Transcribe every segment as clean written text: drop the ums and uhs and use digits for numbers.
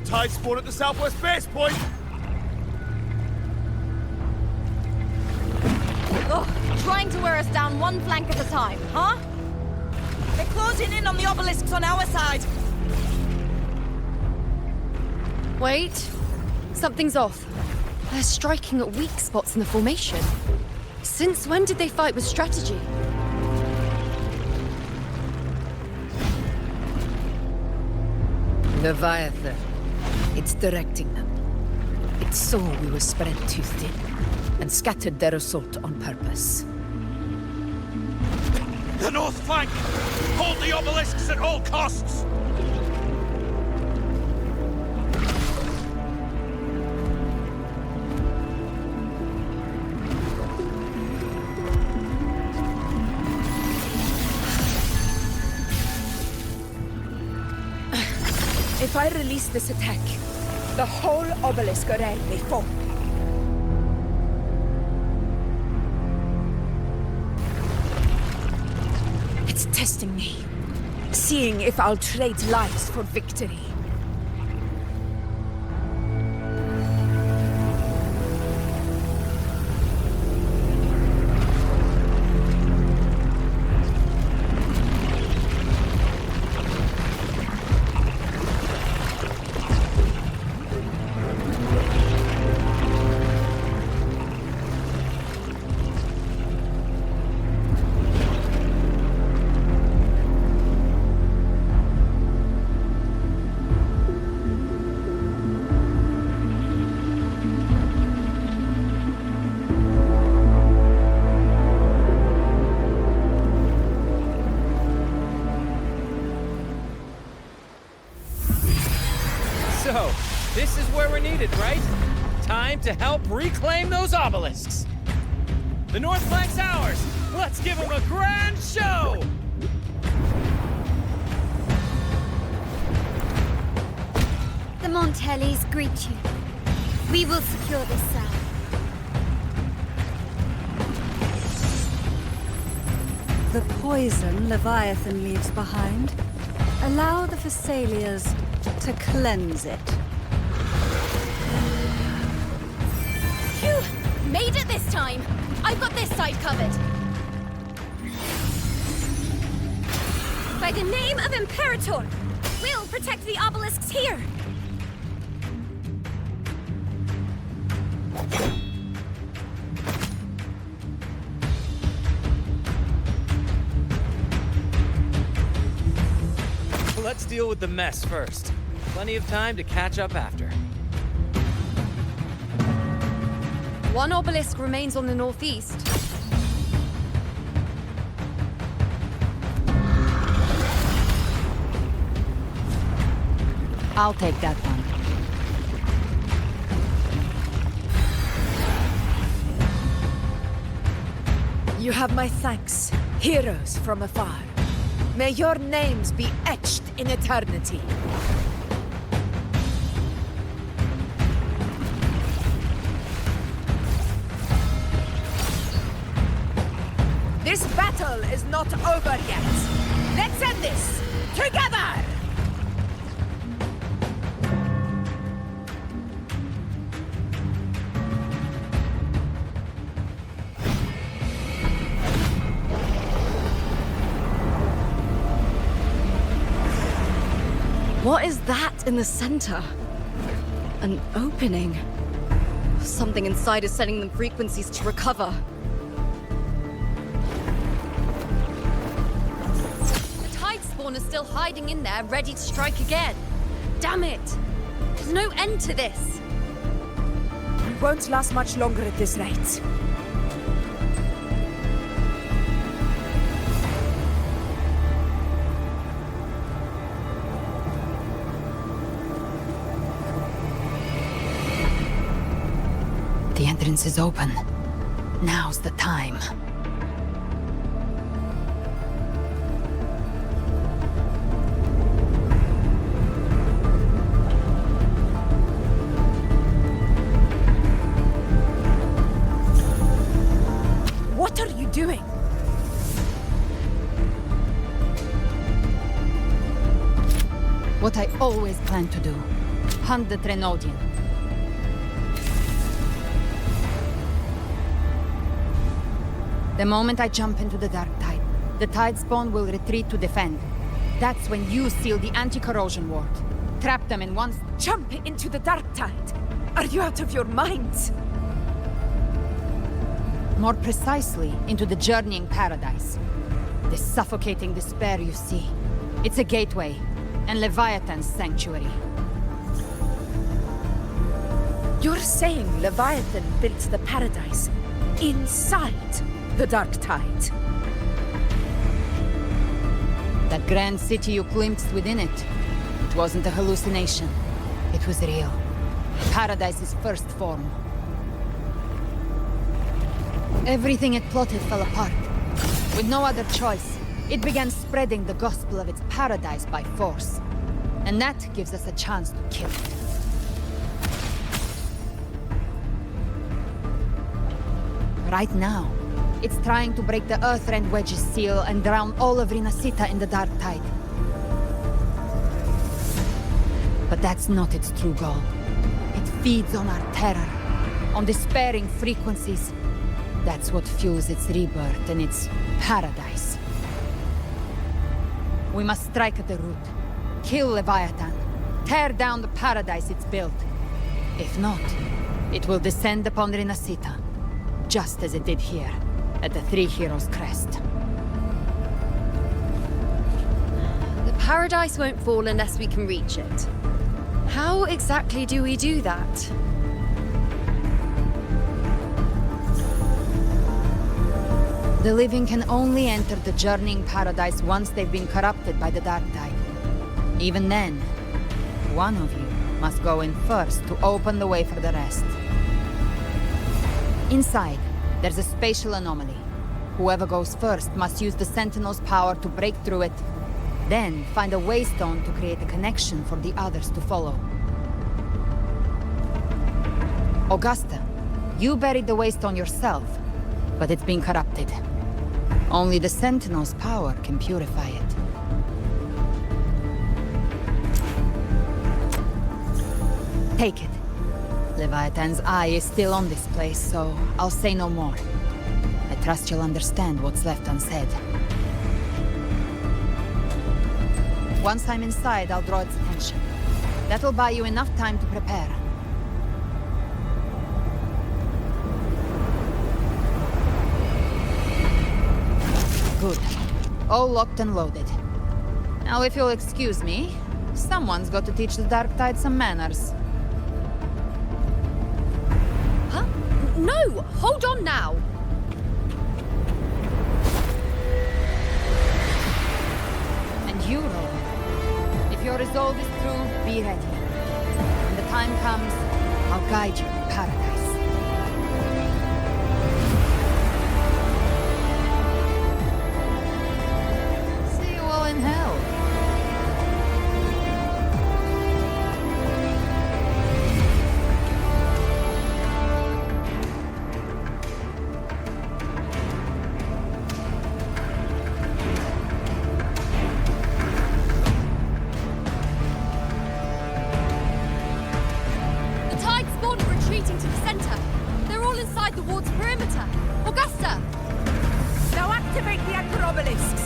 tide spawn at the southwest base point! Ugh, trying to wear us down one flank at a time, huh? They're closing in on the obelisks on our side. Wait. Something's off. They're striking at weak spots in the formation. Since when did they fight with strategy? Leviathan. It's directing them. It saw we were spread too thin, and scattered their assault on purpose. The north flank! Hold the obelisks at all costs! If I release this attack, the whole obelisk array may fall. It's testing me, seeing if I'll trade lives for victory. So, this is where we're needed, right? Time to help reclaim those obelisks. The north flank's ours. Let's give them a grand show! The Montellis greet you. We will secure this cell. The poison Leviathan leaves behind, allow the Phassalias to cleanse it. Phew! Made it this time! I've got this side covered. By the name of Imperator, we'll protect the obelisks here. Let's deal with the mess first. Plenty of time to catch up after. One obelisk remains on the northeast. I'll take that one. You have my thanks, heroes from afar. May your names be etched in eternity. This battle is not over yet. Let's end this together! What is that in the center? An opening. Something inside is sending them frequencies to recover. The tide spawn is still hiding in there, ready to strike again. Damn it! There's no end to this. We won't last much longer at this rate. The entrance is open. Now's the time. What are you doing? What I always planned to do. hunt the Trenodian. The moment I jump into the dark tide, the tide spawn will retreat to defend. That's when you seal the anti-corrosion ward. Trap them in one... Jump into the dark tide! Are you out of your minds? More precisely, into the journeying paradise. The suffocating despair you see. It's a gateway, and Leviathan's sanctuary. You're saying Leviathan built the paradise inside the dark tide? That grand city you glimpsed within it, it wasn't a hallucination. It was real. Paradise's first form. Everything it plotted fell apart. With no other choice, it began spreading the gospel of its paradise by force. And that gives us a chance to kill it. Right now, it's trying to break the Earthrend Wedge's seal and drown all of Rinasita in the dark tide. But that's not its true goal. It feeds on our terror, on despairing frequencies. That's what fuels its rebirth and its paradise. We must strike at the root, kill Leviathan, tear down the paradise it's built. If not, it will descend upon Rinasita, just as it did here, at the Three Heroes' Crest. The paradise won't fall unless we can reach it. How exactly do we do that? The living can only enter the journeying paradise once they've been corrupted by the dark tide. Even then, one of you must go in first to open the way for the rest. Inside, there's a spatial anomaly. Whoever goes first must use the Sentinel's power to break through it, then find a waystone to create a connection for the others to follow. Augusta, you buried the waystone yourself, but it's been corrupted. Only the Sentinel's power can purify it. Take it. Leviathan's eye is still on this place, so I'll say no more. I trust you'll understand what's left unsaid. Once I'm inside, I'll draw its attention. That'll buy you enough time to prepare. Good. All locked and loaded. Now, if you'll excuse me, someone's got to teach the Dark Tide some manners. Huh? No! Hold on now! And you, Rowan, if your resolve is true, be ready. When the time comes, I'll guide you to paradise. See you all in hell. The tide spawn are retreating to the center. They're all inside the ward's perimeter. Augusta! Now activate the anchor obelisks!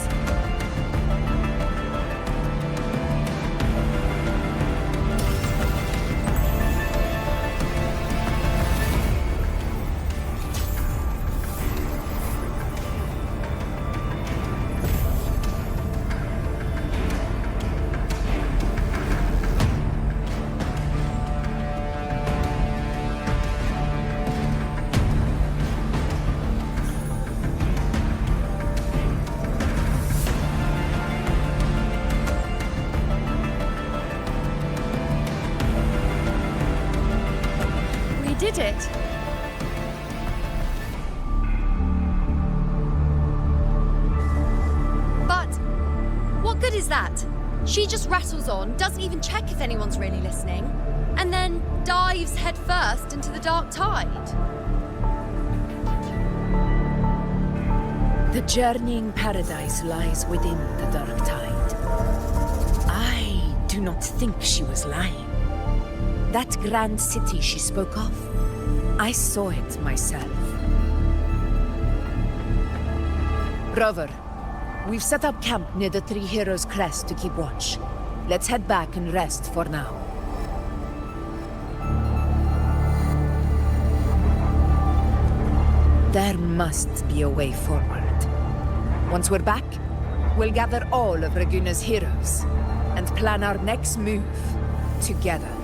We did it! But what good is that? She just rattles on, doesn't even check if anyone's really listening, and then dives headfirst into the dark tide. The journeying paradise lies within the dark tide. I do not think she was lying. That grand city she spoke of, I saw it myself. Rover, we've set up camp near the Three Heroes Crest to keep watch. Let's head back and rest for now. There must be a way forward. Once we're back, we'll gather all of Raguna's heroes and plan our next move together.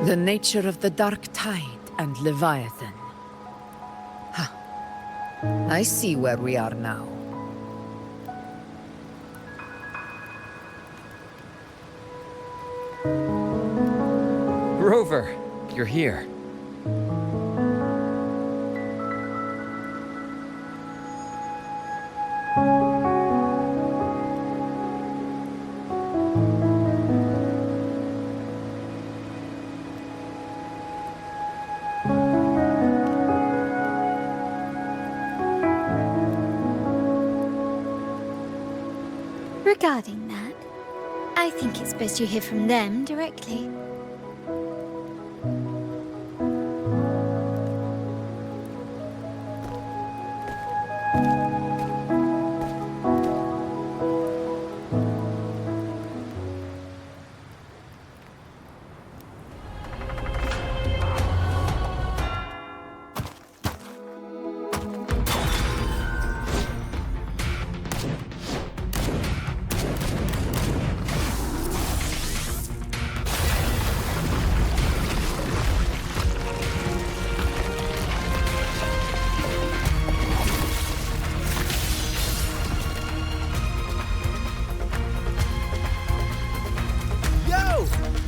The nature of the Dark Tide and Leviathan. Huh. I see where we are now. Rover, you're here. Regarding that, I think it's best you hear from them directly.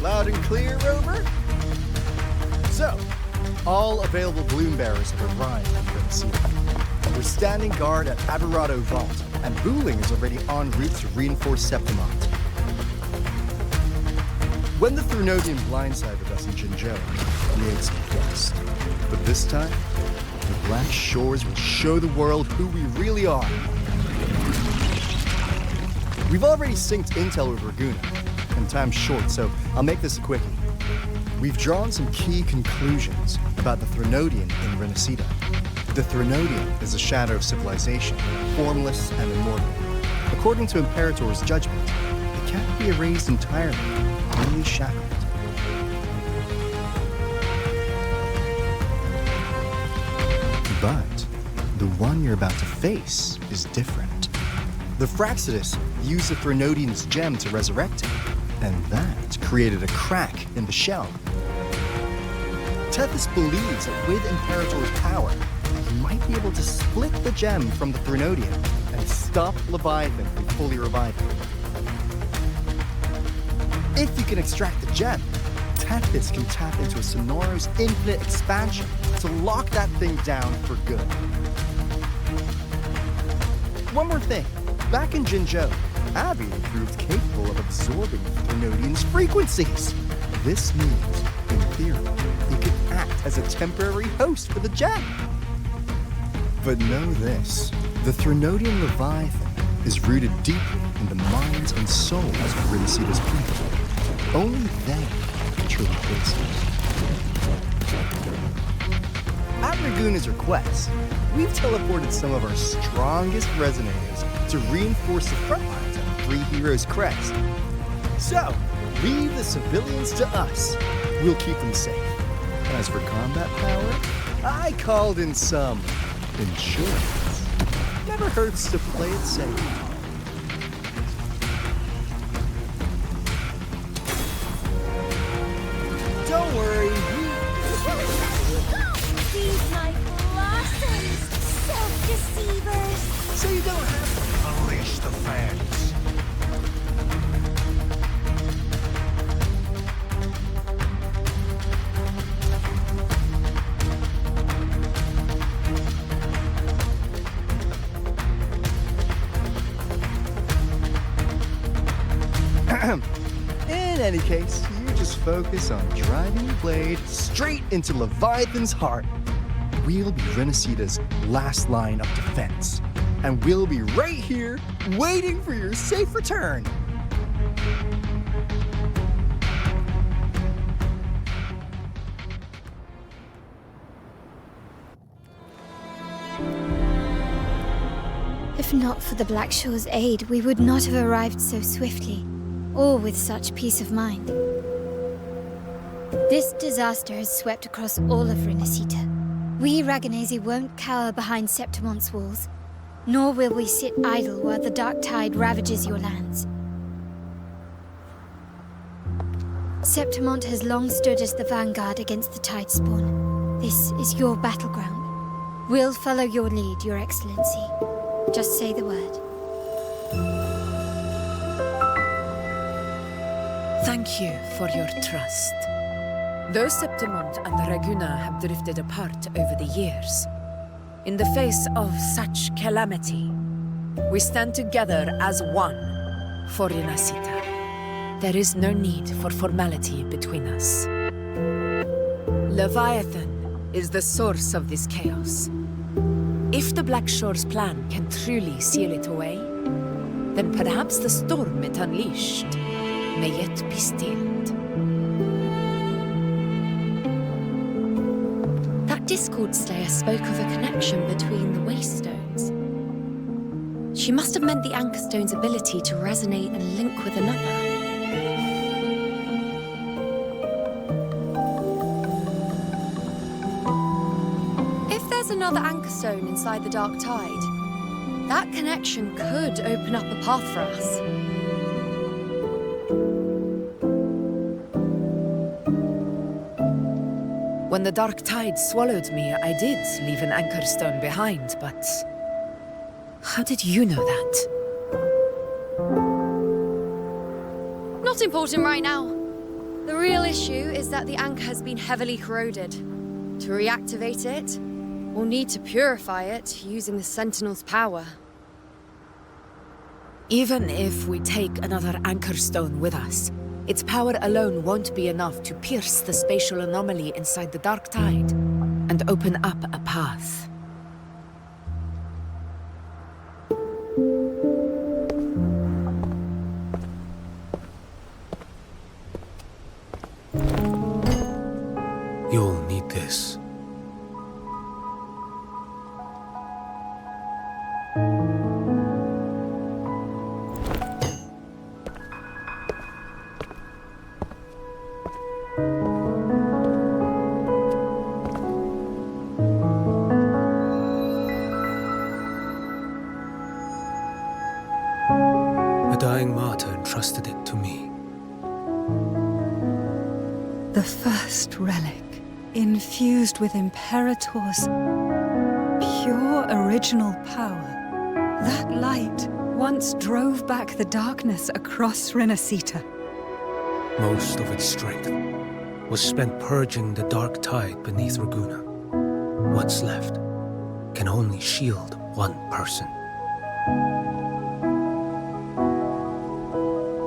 Loud and clear, Rover? So, all available bloom bearers have arrived in Renacita. We're standing guard at Aberrado Vault, and Booling is already en route to reinforce Septimont. When the Threnodian blindsided us in Jinzhou, we ate some dust. But this time, the Black Shores will show the world who we really are. We've already synced intel with Raguna, and time's short, so I'll make this a quickie. We've drawn some key conclusions about the Threnodian in Renacita. The Threnodian is a shadow of civilization, formless and immortal. According to Imperator's judgment, it can't be erased entirely, only shackled. But the one you're about to face is different. The Fraxidus used the Threnodian's gem to resurrect him, and that created a crack in the shell. Tethys believes that with Imperator's power, he might be able to split the gem from the Threnodian and stop Leviathan from fully reviving. If you can extract the gem, Tethys can tap into a Sonoro's infinite expansion to lock that thing down for good. One more thing. Back in Jinzhou, Abby proved capable of absorbing the Threnodian's frequencies. This means, in theory, he could act as a temporary host for the gem. But know this, the Threnodian Leviathan is rooted deeply in the minds and souls of Renacita's people. Only they can truly face it. At Raguna's request, we've teleported some of our strongest resonators to reinforce the front lines of Three Heroes Crest. So, leave the civilians to us. We'll keep them safe. As for combat power, I called in some insurance. Never hurts to play it safe. Don't worry, These my blossoms, self-deceivers! so you don't have to. Unleash the fans. In any case, you just focus on driving the blade straight into Leviathan's heart. We'll be Renacita's last line of defense. And we'll be right here, waiting for your safe return. If not for the Black Shore's aid, we would not have arrived so swiftly, or with such peace of mind. This disaster has swept across all of Renacita. We Raganese won't cower behind Septimonte's walls, nor will we sit idle while the dark tide ravages your lands. Septimonte has long stood as the vanguard against the tide spawn. This is your battleground. We'll follow your lead, Your Excellency. Just say the word. Thank you for your trust. Though Septimont and Raguna have drifted apart over the years, in the face of such calamity, we stand together as one for Renacita. There is no need for formality between us. Leviathan is the source of this chaos. If the Black Shore's plan can truly seal it away, then perhaps the storm it unleashed may yet be stilled. That Discord Slayer spoke of a connection between the Waystones. She must have meant the Anchor Stone's ability to resonate and link with another. Another Anchor Stone inside the Dark Tide. That connection could open up a path for us. When the Dark Tide swallowed me, I did leave an Anchor Stone behind, but how did you know that? Not important right now. The real issue is that the anchor has been heavily corroded. To reactivate it, we'll need to purify it using the Sentinel's power. Even if we take another Anchor Stone with us, its power alone won't be enough to pierce the spatial anomaly inside the Dark Tide and open up a path. You'll need this. A dying martyr entrusted it to me. The first relic, infused with Imperator's pure original power. That light once drove back the darkness across Renacita. Most of its strength was spent purging the dark tide beneath Raguna. What's left can only shield one person.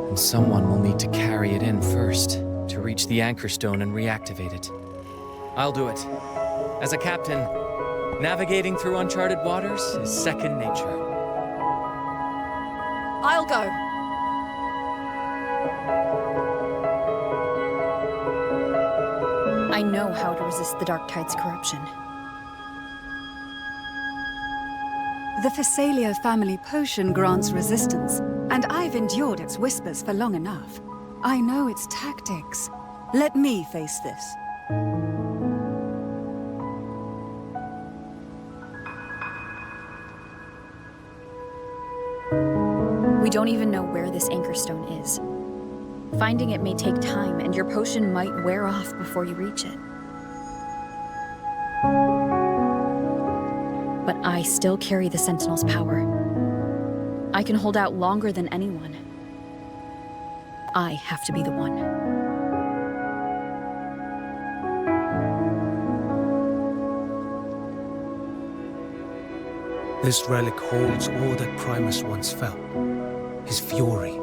And someone will need to carry it in first to reach the Anchor Stone and reactivate it. I'll do it. As a captain, navigating through uncharted waters is second nature. I'll go. I know how to resist the Dark Tide's corruption. The Phasalia family potion grants resistance, and I've endured its whispers for long enough. I know its tactics. Let me face this. We don't even know where this Anchor Stone is. Finding it may take time, and your potion might wear off before you reach it. But I still carry the Sentinel's power. I can hold out longer than anyone. I have to be the one. This relic holds all that Primus once felt. His fury,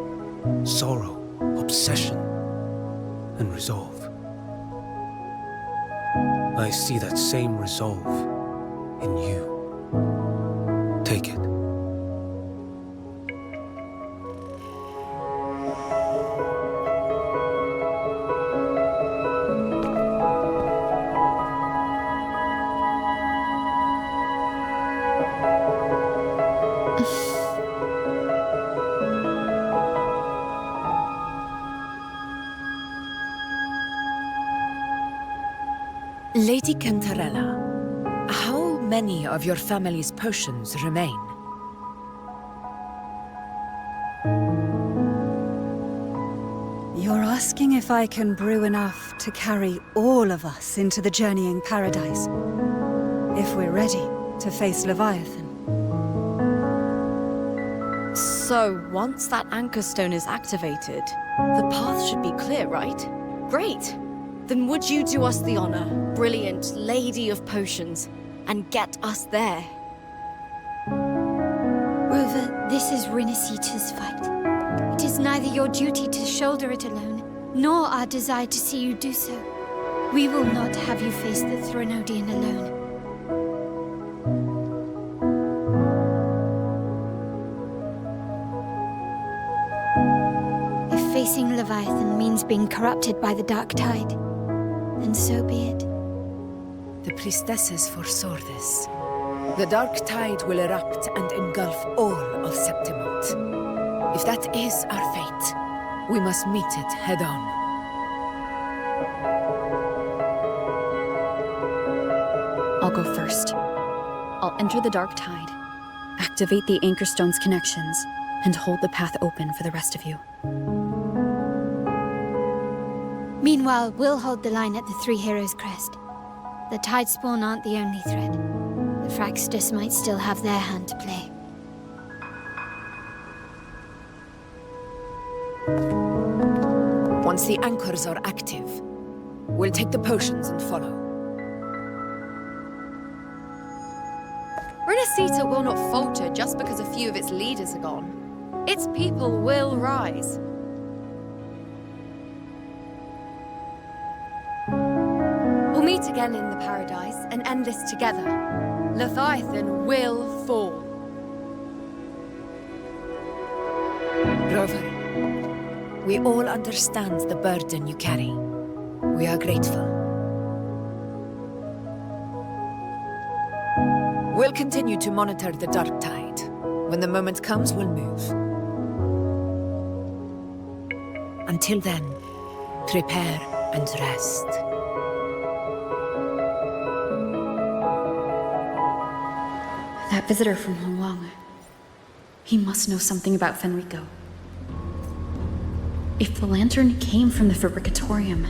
sorrow, obsession. and resolve. I see that same resolve in you. Take it. Lady Cantarella, how many of your family's potions remain? You're asking if I can brew enough to carry all of us into the journeying paradise. If we're ready to face Leviathan. So, once that anchor stone is activated, the path should be clear, right? Great! Then would you do us the honor, brilliant Lady of Potions, and get us there? Rover, this is Rinasita's fight. It is neither your duty to shoulder it alone, nor our desire to see you do so. We will not have you face the Threnodian alone. If facing Leviathan means being corrupted by the dark tide, then so be it. The priestesses foresaw this. The dark tide will erupt and engulf all of Septimont. If that is our fate, we must meet it head on. I'll go first. I'll enter the dark tide, activate the anchor stone's connections, and hold the path open for the rest of you. Meanwhile, we'll hold the line at the Three Heroes Crest. The Tide Spawn aren't the only threat. The Fraxtus might still have their hand to play. Once the anchors are active, we'll take the potions and follow. Rinasita will not falter just because a few of its leaders are gone. Its people will rise. We'll meet again in the paradise and end this together. Leviathan will fall. Rover, we all understand the burden you carry. We are grateful. We'll continue to monitor the dark tide. When the moment comes, we'll move. Until then, prepare and rest. That visitor from Huang, he must know something about Fenrico. If the lantern came from the Fabricatorium,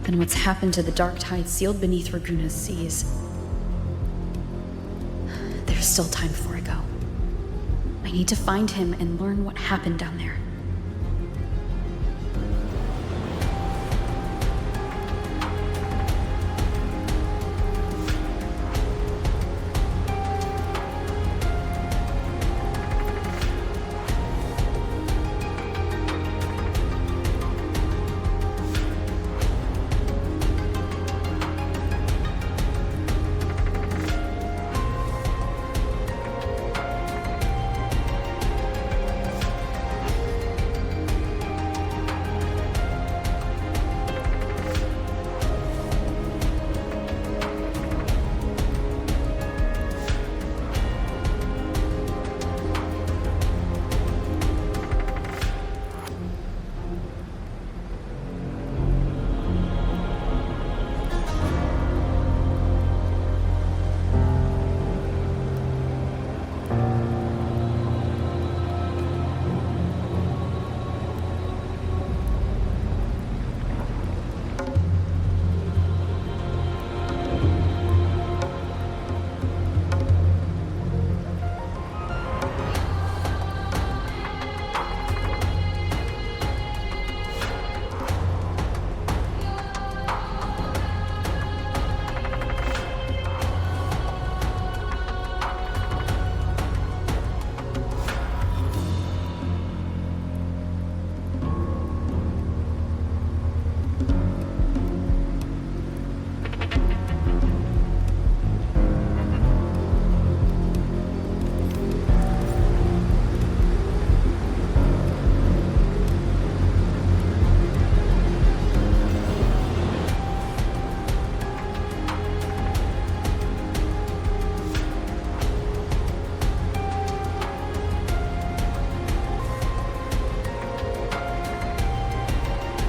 then what's happened to the dark tide sealed beneath Raguna's seas? There's still time before I go. I need to find him and learn what happened down there.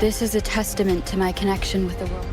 This is a testament to my connection with the world.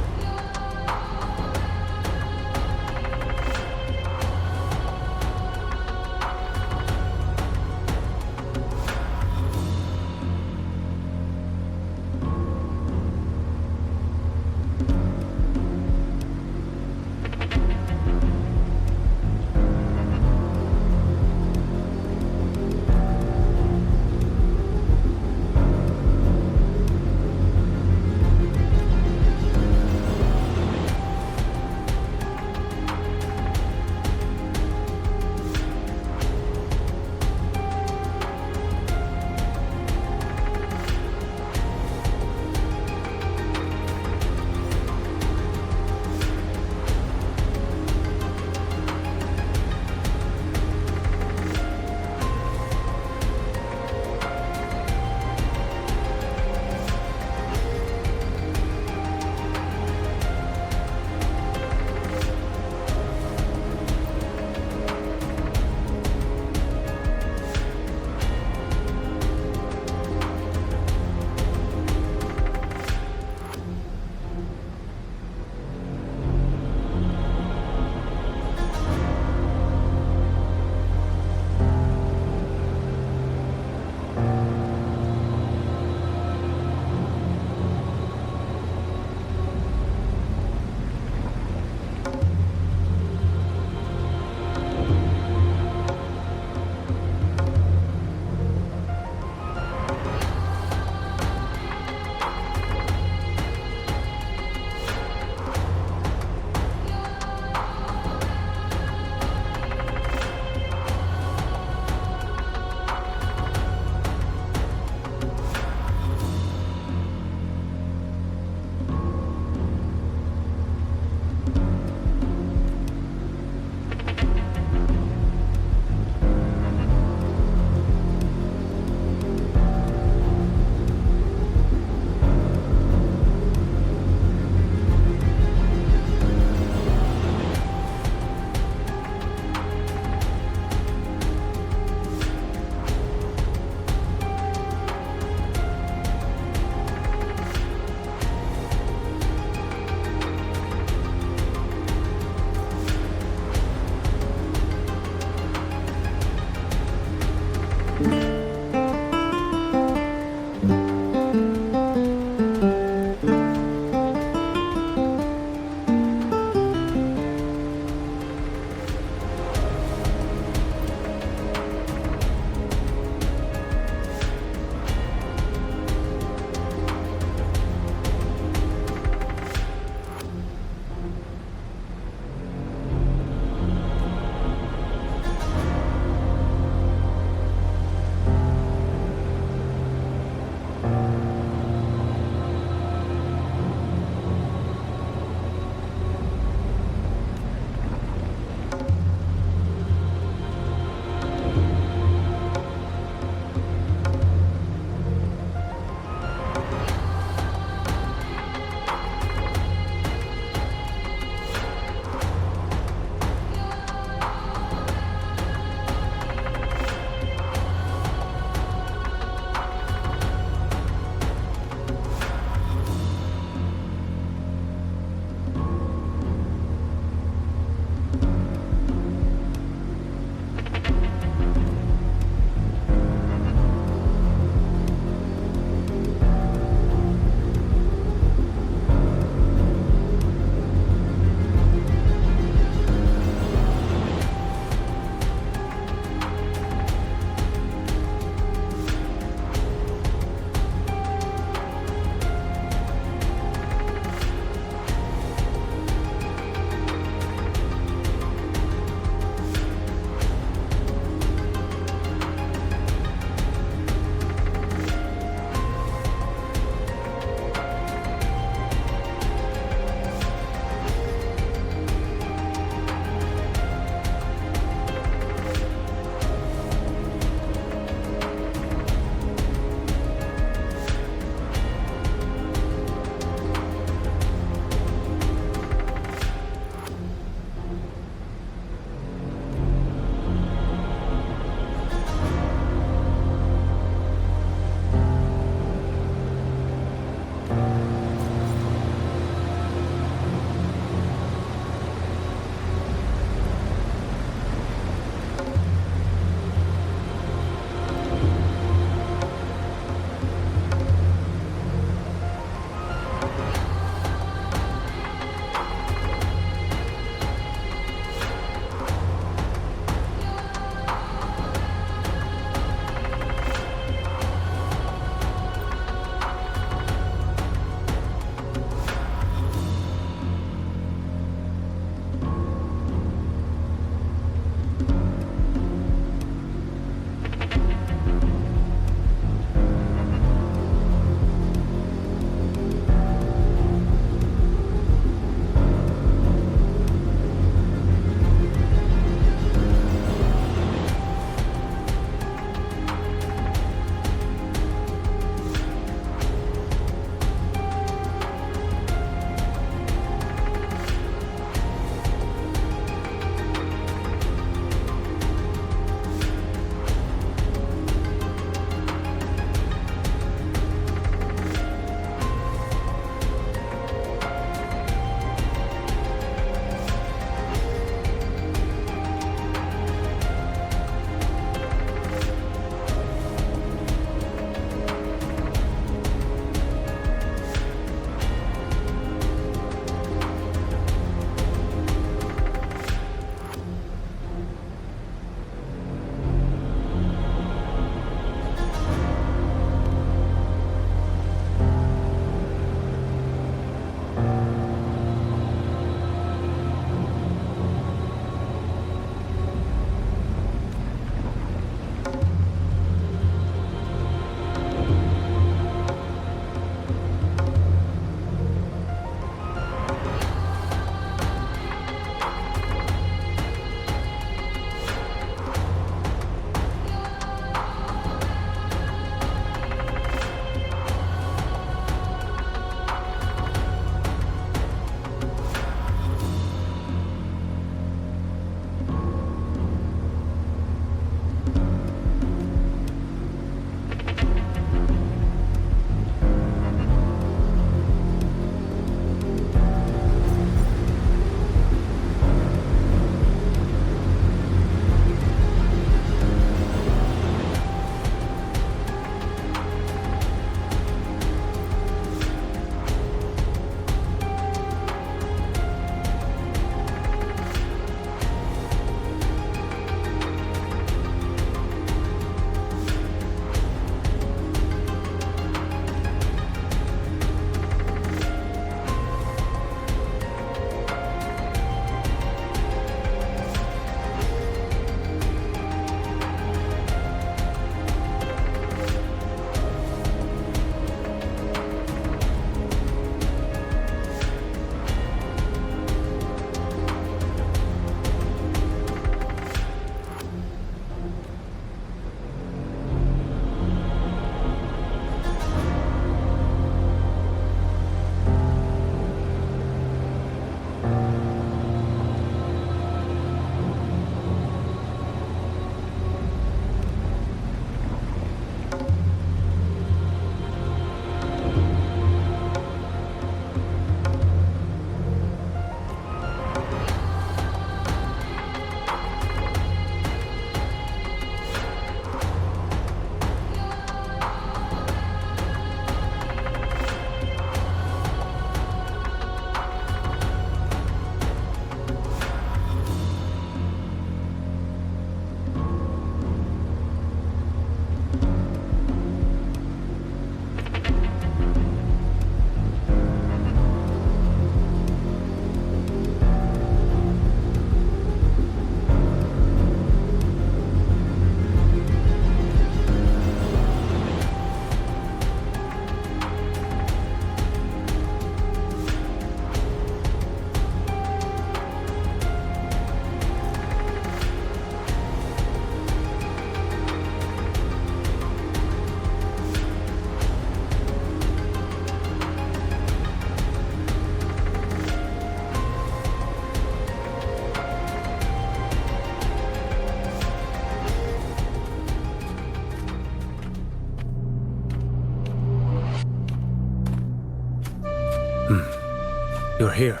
You're here,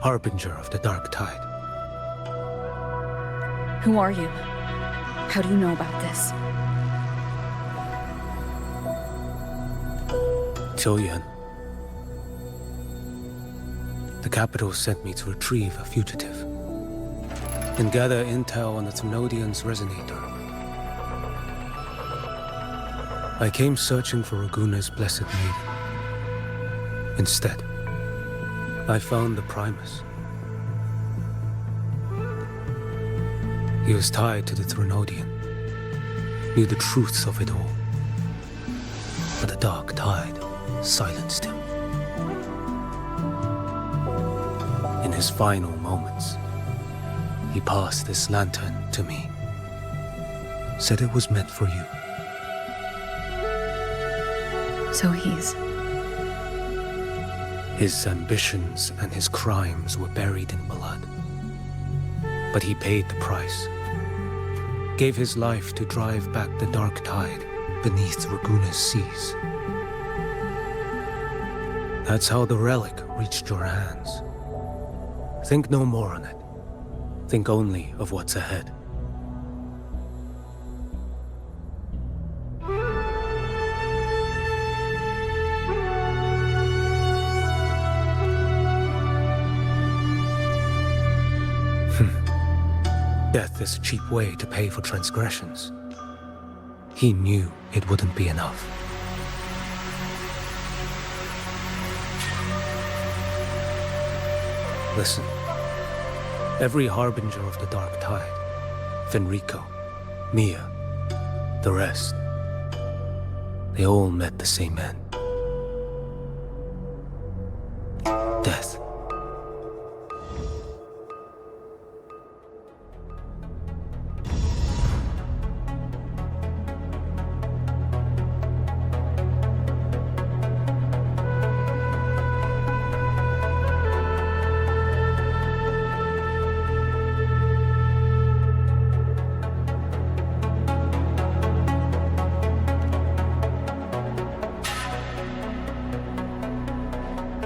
harbinger of the dark tide. Who are you? How do you know about this? Choyan. The capital sent me to retrieve a fugitive and gather intel on the Thenodians' resonator. I came searching for Raguna's blessed maiden. Instead, I found the Primus. He was tied to the Thenodian, knew the truths of it all. But the dark tide silenced him. In his final moments, he passed this lantern to me. Said it was meant for you. So he's... His ambitions and his crimes were buried in blood. But he paid the price. Gave his life to drive back the dark tide beneath Raguna's seas. That's how the relic reached your hands. Think no more on it. Think only of what's ahead. Death is a cheap way to pay for transgressions. He knew it wouldn't be enough. Listen. Every harbinger of the dark tide, Fenrico, Mia, the rest, they all met the same end. Death.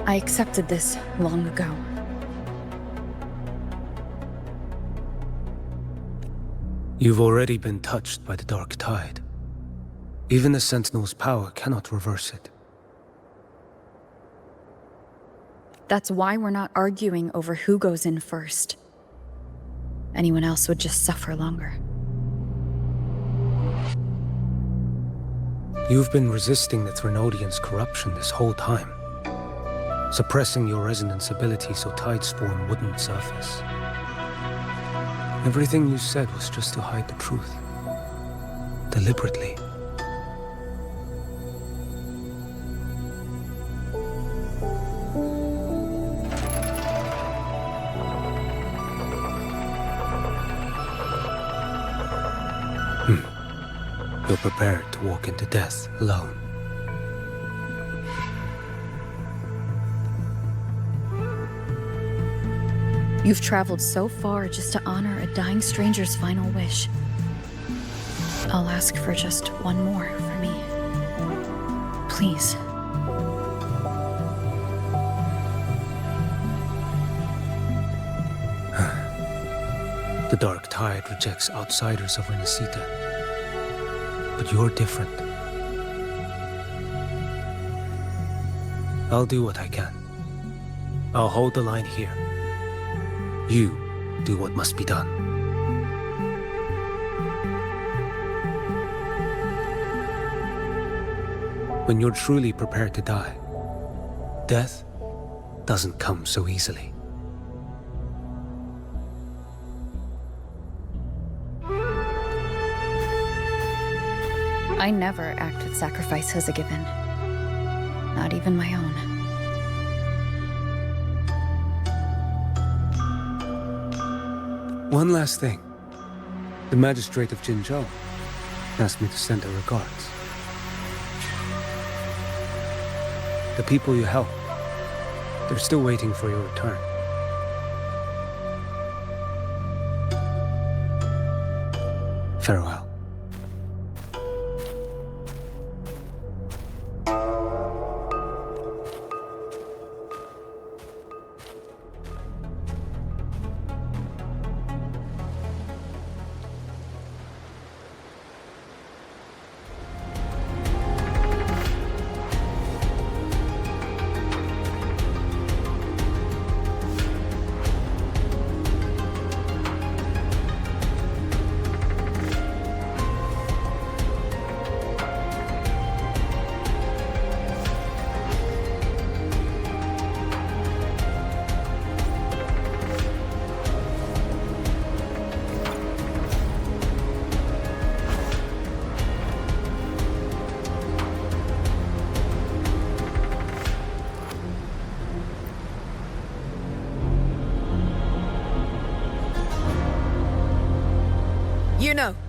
I accepted this long ago. You've already been touched by the dark tide. Even the Sentinel's power cannot reverse it. That's why we're not arguing over who goes in first. Anyone else would just suffer longer. You've been resisting the Thenodians' corruption this whole time. Suppressing your resonance ability so Tidespawn wouldn't surface. Everything you said was just to hide the truth. Deliberately. You're prepared to walk into death alone. You've traveled so far just to honor a dying stranger's final wish. I'll ask for just one more for me. Please. The dark tide rejects outsiders of Renacita. But you're different. I'll do what I can. I'll hold the line here. You do what must be done. When you're truly prepared to die, death doesn't come so easily. I never act with sacrifice as a given. Not even my own. One last thing. The magistrate of Jinzhou asked me to send her regards. The people you helped, they're still waiting for your return. Farewell.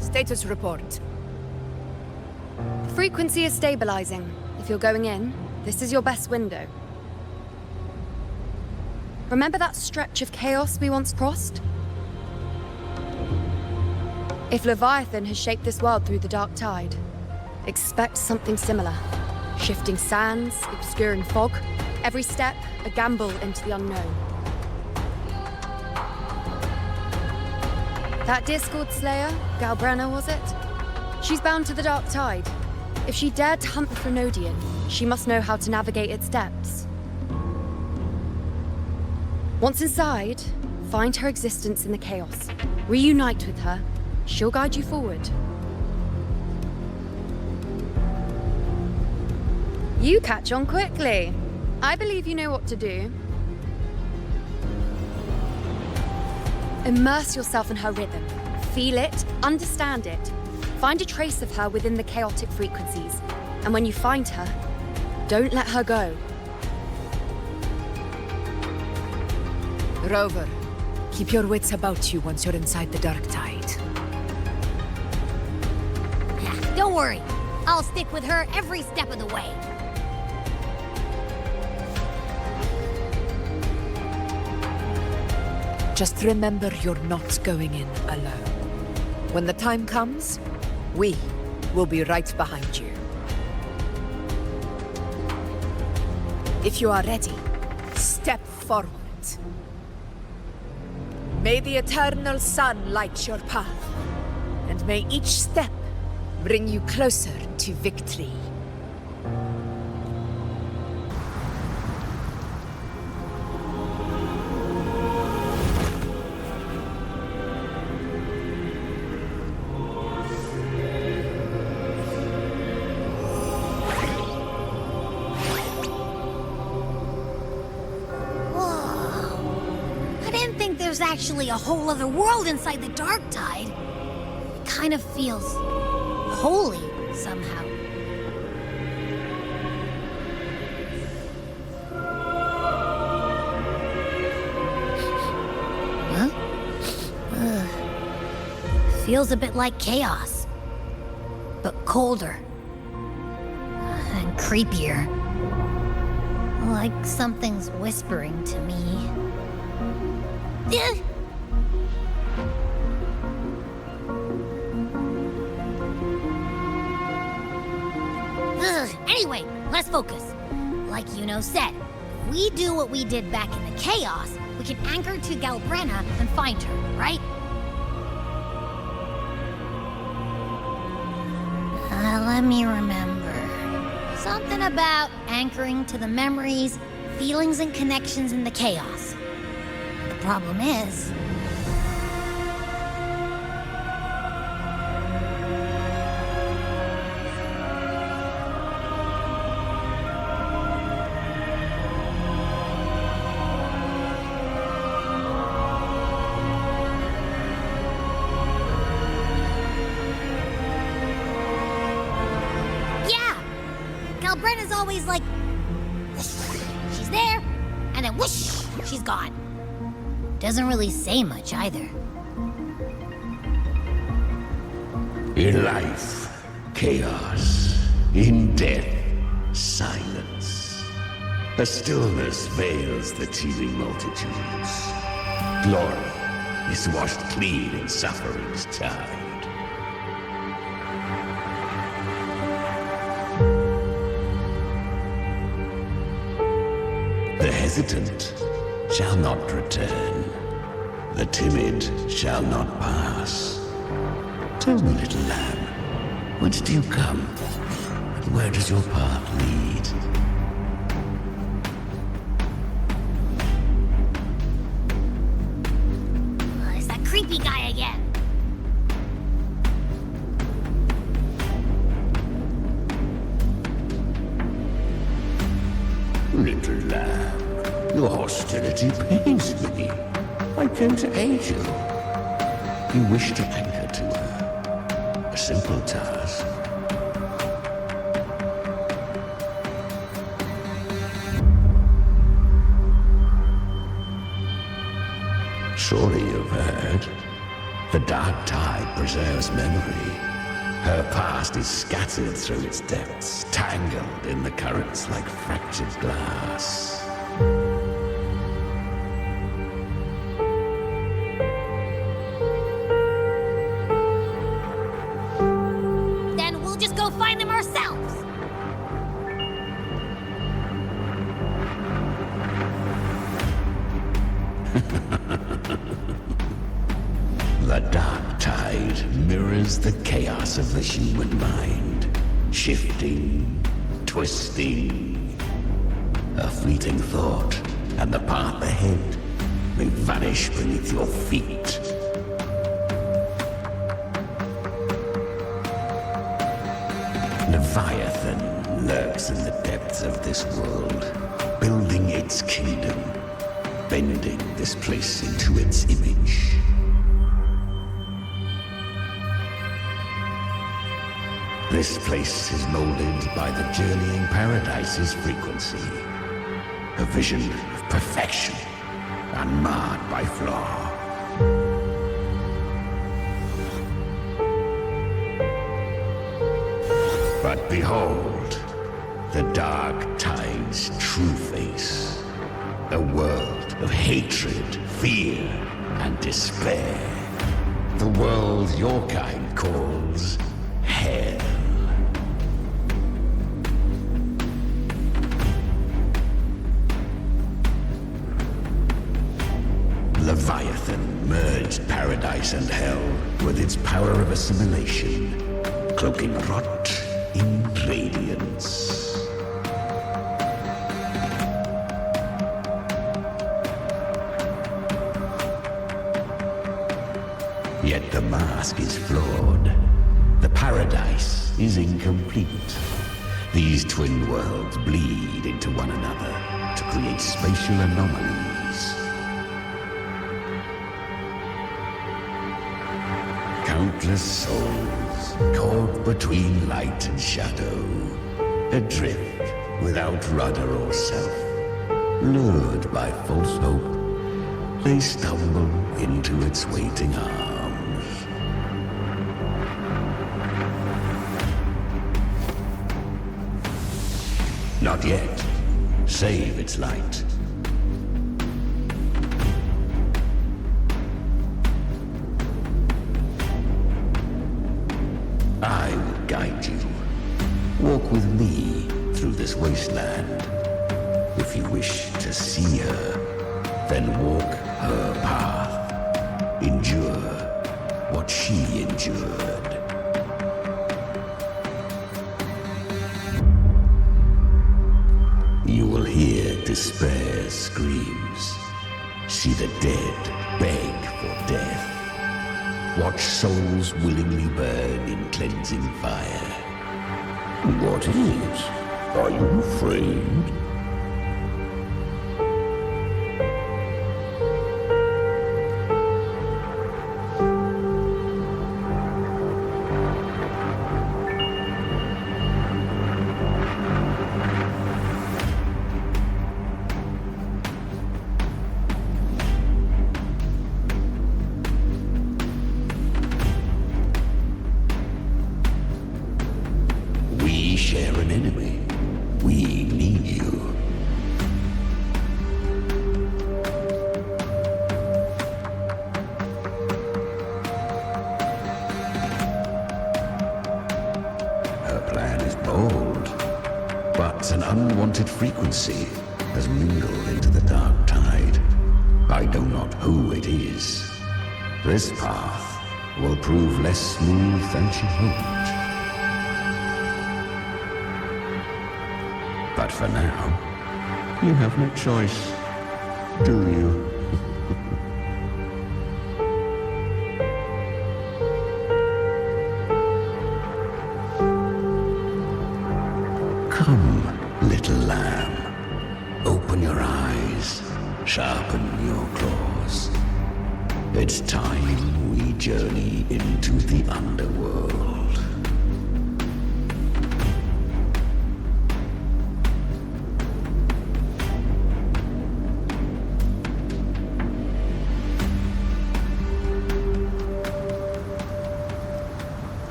status report. Frequency is stabilizing. If you're going in, this is your best window. Remember that stretch of chaos we once crossed? If Leviathan has shaped this world through the dark tide, expect something similar. Shifting sands, obscuring fog, every step a gamble into the unknown. That Discord Slayer, Galbrenna was it? She's bound to the dark tide. If she dared to hunt the Threnodian, she must know how to navigate its depths. Once inside, find her existence in the chaos. Reunite with her. She'll guide you forward. You catch on quickly. I believe you know what to do. Immerse yourself in her rhythm. Feel it, understand it. Find a trace of her within the chaotic frequencies. And when you find her, don't let her go. Rover, keep your wits about you once you're inside the dark tide. Don't worry. I'll stick with her every step of the way. Just remember you're not going in alone. When the time comes, we will be right behind you. If you are ready, step forward. May the eternal sun light your path, and may each step bring you closer to victory. There's actually a whole other world inside the dark tide. It kind of feels holy somehow. Huh? Feels a bit like chaos, but colder and creepier. Like something's whispering to me. Anyway, let's focus. Like Yuno said, if we do what we did back in the chaos, we can anchor to Galbrenna and find her, right? Let me remember. Something about anchoring to the memories, feelings, and connections in the chaos. The problem is... Galbrenna's always like... she's there, and then whoosh, she's gone. Doesn't really say much either. In life, chaos. In death, silence. A stillness veils the teeming multitudes. Glory is washed clean in suffering's tide. The hesitant shall not return. The timid shall not pass. Tell me, little lamb, whence do you come? And where does your path lead? It's that creepy guy again. Little lamb, your hostility pains me. I came to aid you. You wish to anchor to her. A simple task. Surely you've heard. The dark tide preserves memory. Her past is scattered through its depths, tangled in the currents like fractured glass. Then we'll just go find them ourselves. The dark tide mirrors the chaos of the human mind, shifting, twisting. A fleeting thought, and the path ahead may vanish beneath your feet. Leviathan lurks in the depths of this world, building its kingdom, bending this place into its image. This place is molded by the journeying paradise's frequency, a vision of perfection, unmarred by flaw. But behold, the dark tide's true face, a world of hatred, fear, and despair. The world your kind calls hell. Leviathan merged paradise and hell with its power of assimilation, cloaking rot in radiance. Yet the mask is flawed. The paradise is incomplete. These twin worlds bleed into one another to create spatial anomalies. Countless souls caught between light and shadow, adrift without rudder or self, lured by false hope, they stumble into its waiting arms. Not yet. Save its light. I will guide you. Walk with me through this wasteland. If you wish to see her, then walk her path. Endure what she endured. You will hear despair's screams. See the dead beg for death. Watch souls willingly burn in cleansing fire. What is it? Are you afraid? We share an enemy. We need you. Her plan is bold, but an unwanted frequency has mingled into the dark tide. I know not who it is. This path will prove less smooth than she hoped. But for now, you have no choice, do you? Come, little lamb. Open your eyes, sharpen your claws. It's time we journey into the underworld.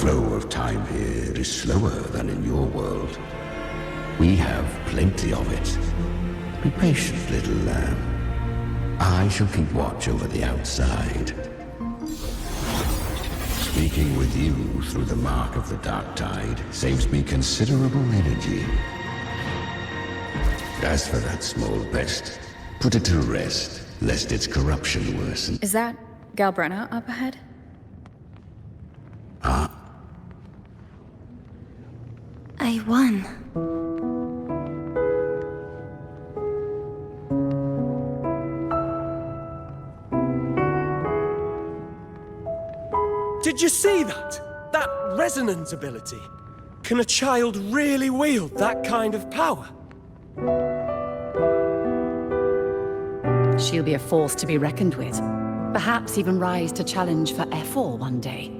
flow of time here is slower than in your world. We have plenty of it. Be patient, little lamb. I shall keep watch over the outside. Speaking with you through the mark of the dark tide saves me considerable energy. As for that small pest, put it to rest, lest its corruption worsen. Is that Galbrenna up ahead? I won. Did you see that? That resonance ability? Can a child really wield that kind of power? She'll be a force to be reckoned with. Perhaps even rise to challenge for F4 one day.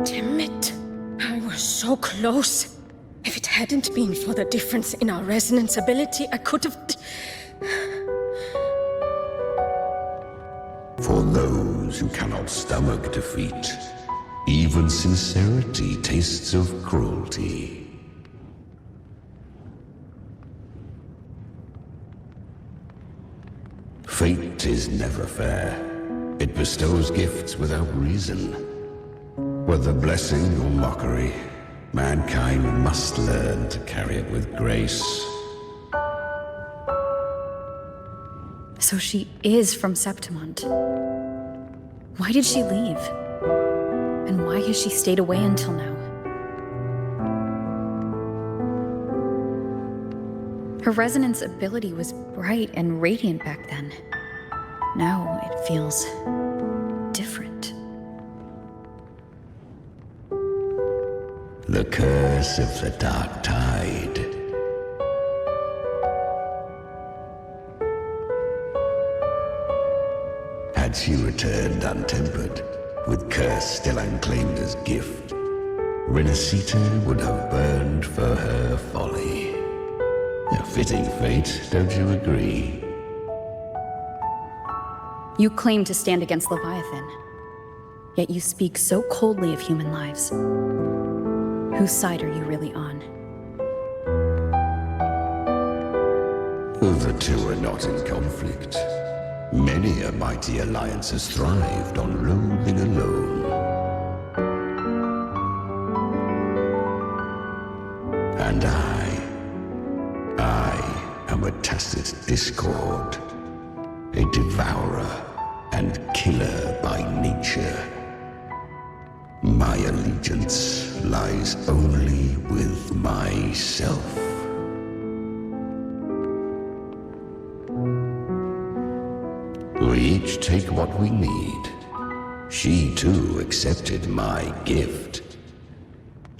Damn it. I was so close. If it hadn't been for the difference in our resonance ability, I could have... For those who cannot stomach defeat, even sincerity tastes of cruelty. Fate is never fair. It bestows gifts without reason. Whether blessing or mockery, mankind must learn to carry it with grace. So she is from Septimont. Why did she leave? And why has she stayed away until now? Her resonance ability was bright and radiant back then. Now it feels different. The curse of the dark tide. Had she returned untempered, with curse still unclaimed as gift, Renacita would have burned for her folly. A fitting fate, don't you agree? You claim to stand against Leviathan, yet you speak so coldly of human lives. Whose side are you really on? The two are not in conflict. Many a mighty alliance has thrived on loathing alone. And I am a tacit discord, a devourer and killer by nature. My allegiance lies only with myself. We each take what we need. She too accepted my gift.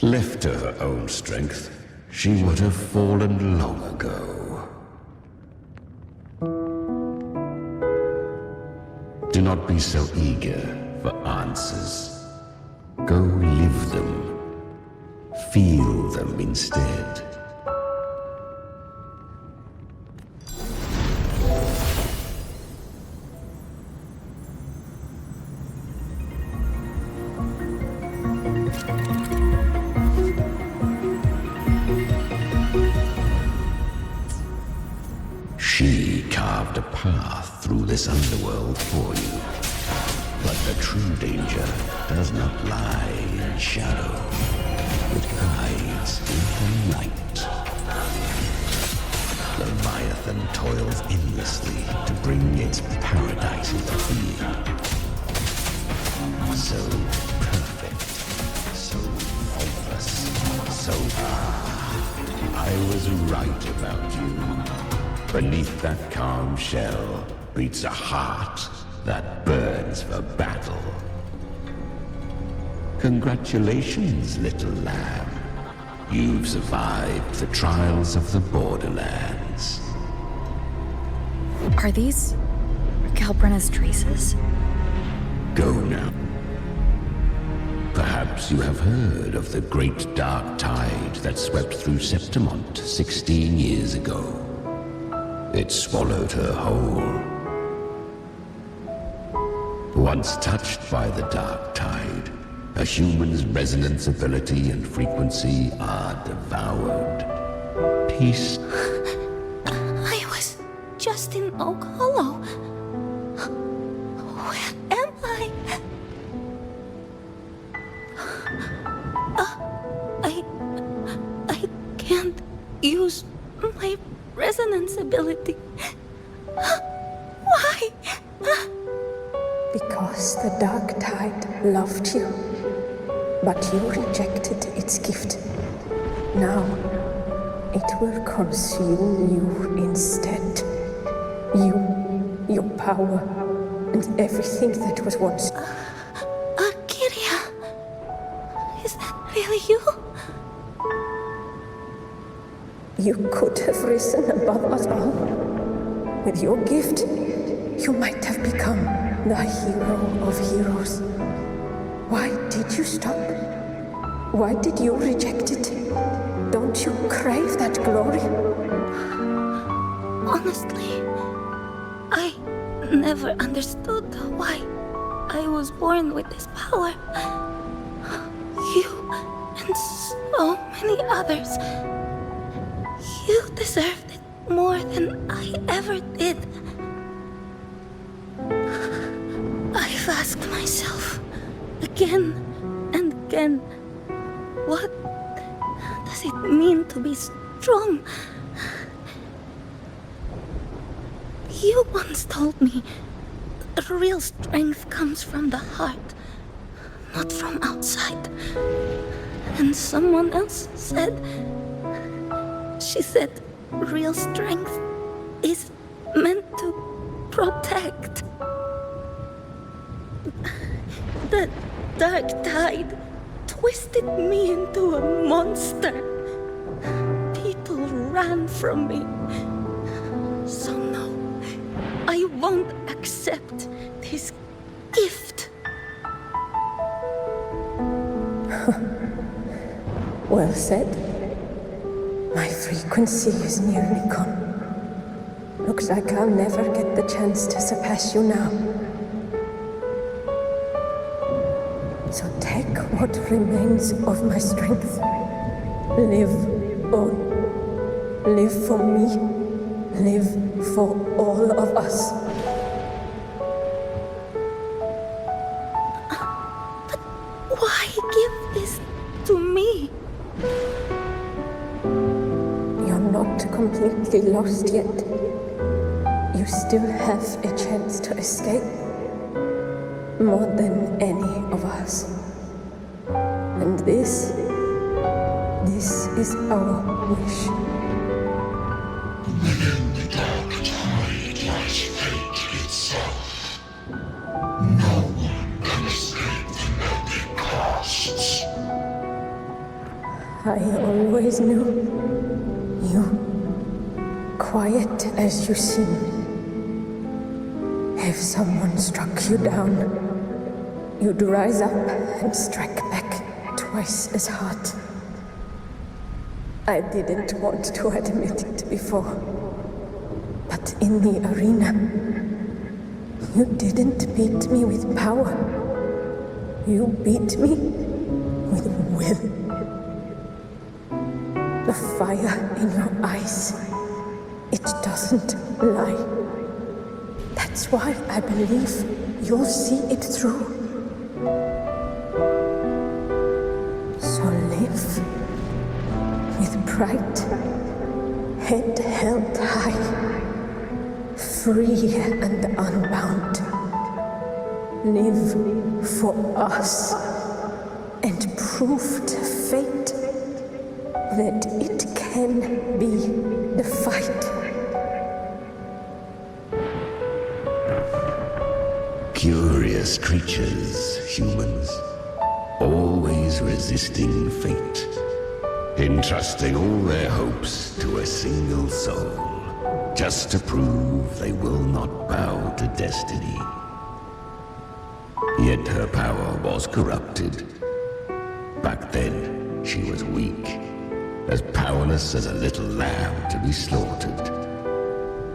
Left to her own strength, she would have fallen long ago. Do not be so eager for answers. Go live them. Feel them instead. She carved a path through this underworld for you. But the true danger does not lie in shadow. It hides in the light. Leviathan toils endlessly to bring its paradise into being. So perfect, so faultless, so... I was right about you. Beneath that calm shell beats a heart that burns for battle. Congratulations, little lamb. You've survived the trials of the borderlands. Are these Galbrenna's traces? Go now. Perhaps you have heard of the great dark tide that swept through Septimont 16 years ago. It swallowed her whole. Once touched by the dark tide, a human's resonance ability and frequency are devoured. Peace. I was just in Oak Hollow. Where am I? I can't use my resonance ability. Why? Because the dark tide loved you, but you rejected its gift. Now, it will consume you instead. You, your power, and everything that was once... Kiria, is that really you? You could have risen above us all. With your gift, you might have become the hero of heroes. Why did you stop? Why did you reject it? Don't you crave that glory? Honestly, I never understood why I was born with this power. You and so many others, you deserved it more than I ever did. I've asked myself again and again, what does it mean to be strong? You once told me that real strength comes from the heart, not from outside. And someone else said, she said, real strength is meant to protect. The dark tide twisted me into a monster. People ran from me. So no, I won't accept this gift. Well said. My frequency is nearly gone. Looks like I'll never get the chance to surpass you now. So take what remains of my strength. Live on. Live for me. Live for all of us. But why give this to me? You're not completely lost yet. You still have a chance to escape. More than any of us. And this is our wish. Within the dark tide lies fate itself. No one can escape the melting costs. I always knew you, quiet as you seem. If someone struck you down, you'd rise up and strike back twice as hard. I didn't want to admit it before, but in the arena, you didn't beat me with power. You beat me with will. The fire in your eyes, it doesn't lie. That's why I believe you'll see it through. So live with pride, head held high, free and unbound. Live for us and prove to fate that it can be the fight. Curious creatures, humans, always resisting fate, entrusting all their hopes to a single soul, just to prove they will not bow to destiny. Yet her power was corrupted. Back then, she was weak, as powerless as a little lamb to be slaughtered.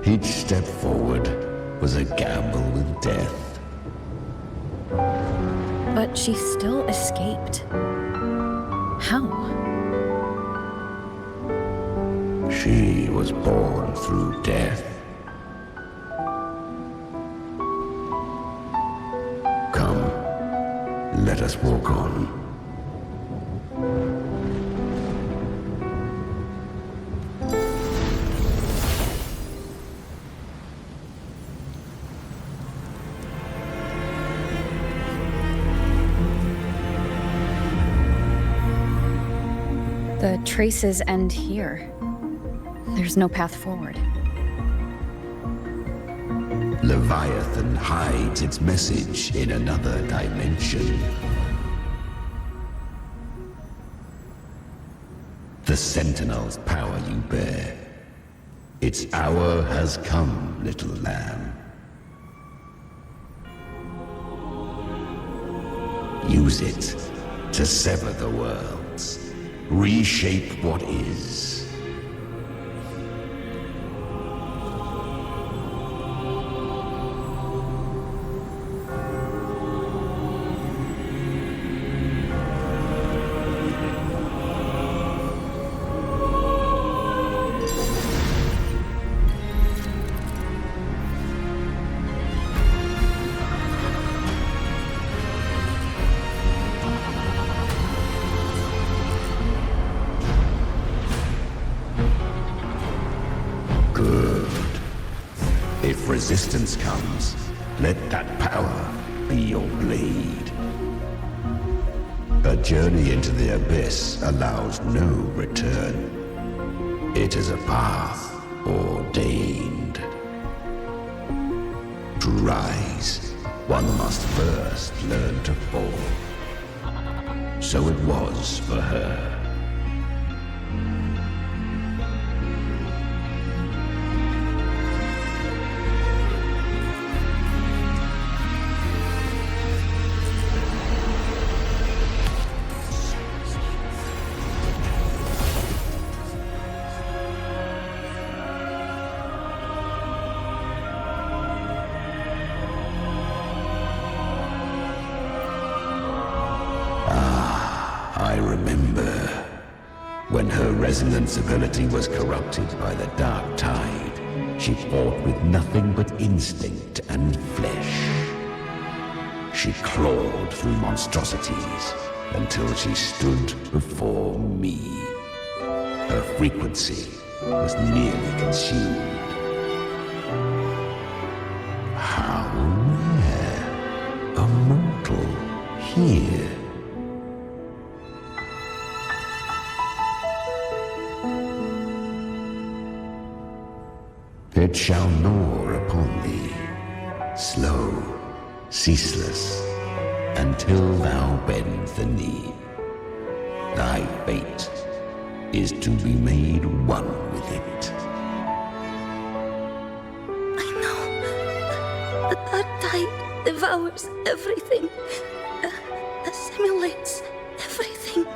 Each step forward was a gamble with death. But she still escaped. How? She was born through death. Come, let us walk on. The traces end here. There's no path forward. Leviathan hides its message in another dimension. The Sentinel's power you bear. Its hour has come, little lamb. Use it to sever the worlds. Reshape what is. If resistance comes, let that power be your blade. A journey into the abyss allows no return. It is a path ordained. To rise, one must first learn to fall. So it was for her. I remember when her resonance ability was corrupted by the dark tide. She fought with nothing but instinct and flesh. She clawed through monstrosities until she stood before me. Her frequency was nearly consumed. How rare a mortal here. It shall gnaw upon thee, slow, ceaseless, until thou bend the knee. Thy fate is to be made one with it. I know. The dark tide devours everything, assimilates everything.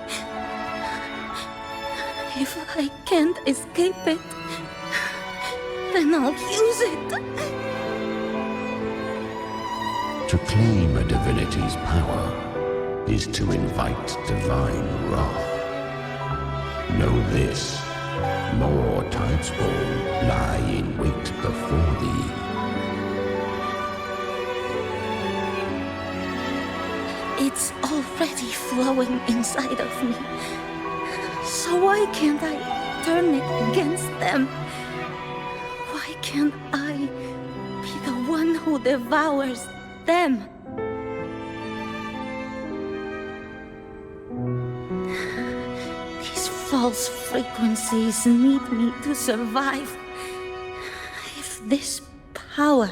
If I can't escape it, then I'll use it. To claim a divinity's power is to invite divine wrath. Know this, more tidespawn lie in wait before thee. It's already flowing inside of me. So why can't I turn it against them? Why can't I be the one who devours them? These false frequencies need me to survive. If this power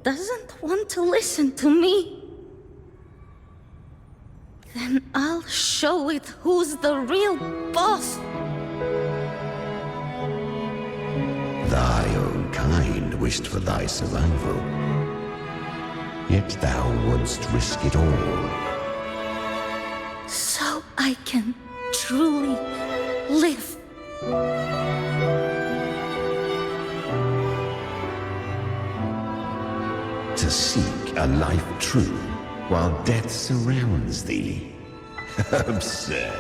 doesn't want to listen to me, then I'll show it who's the real boss. Thy own kind wished for thy survival, yet thou wouldst risk it all. So I can truly live. To seek a life true while death surrounds thee. Absurd.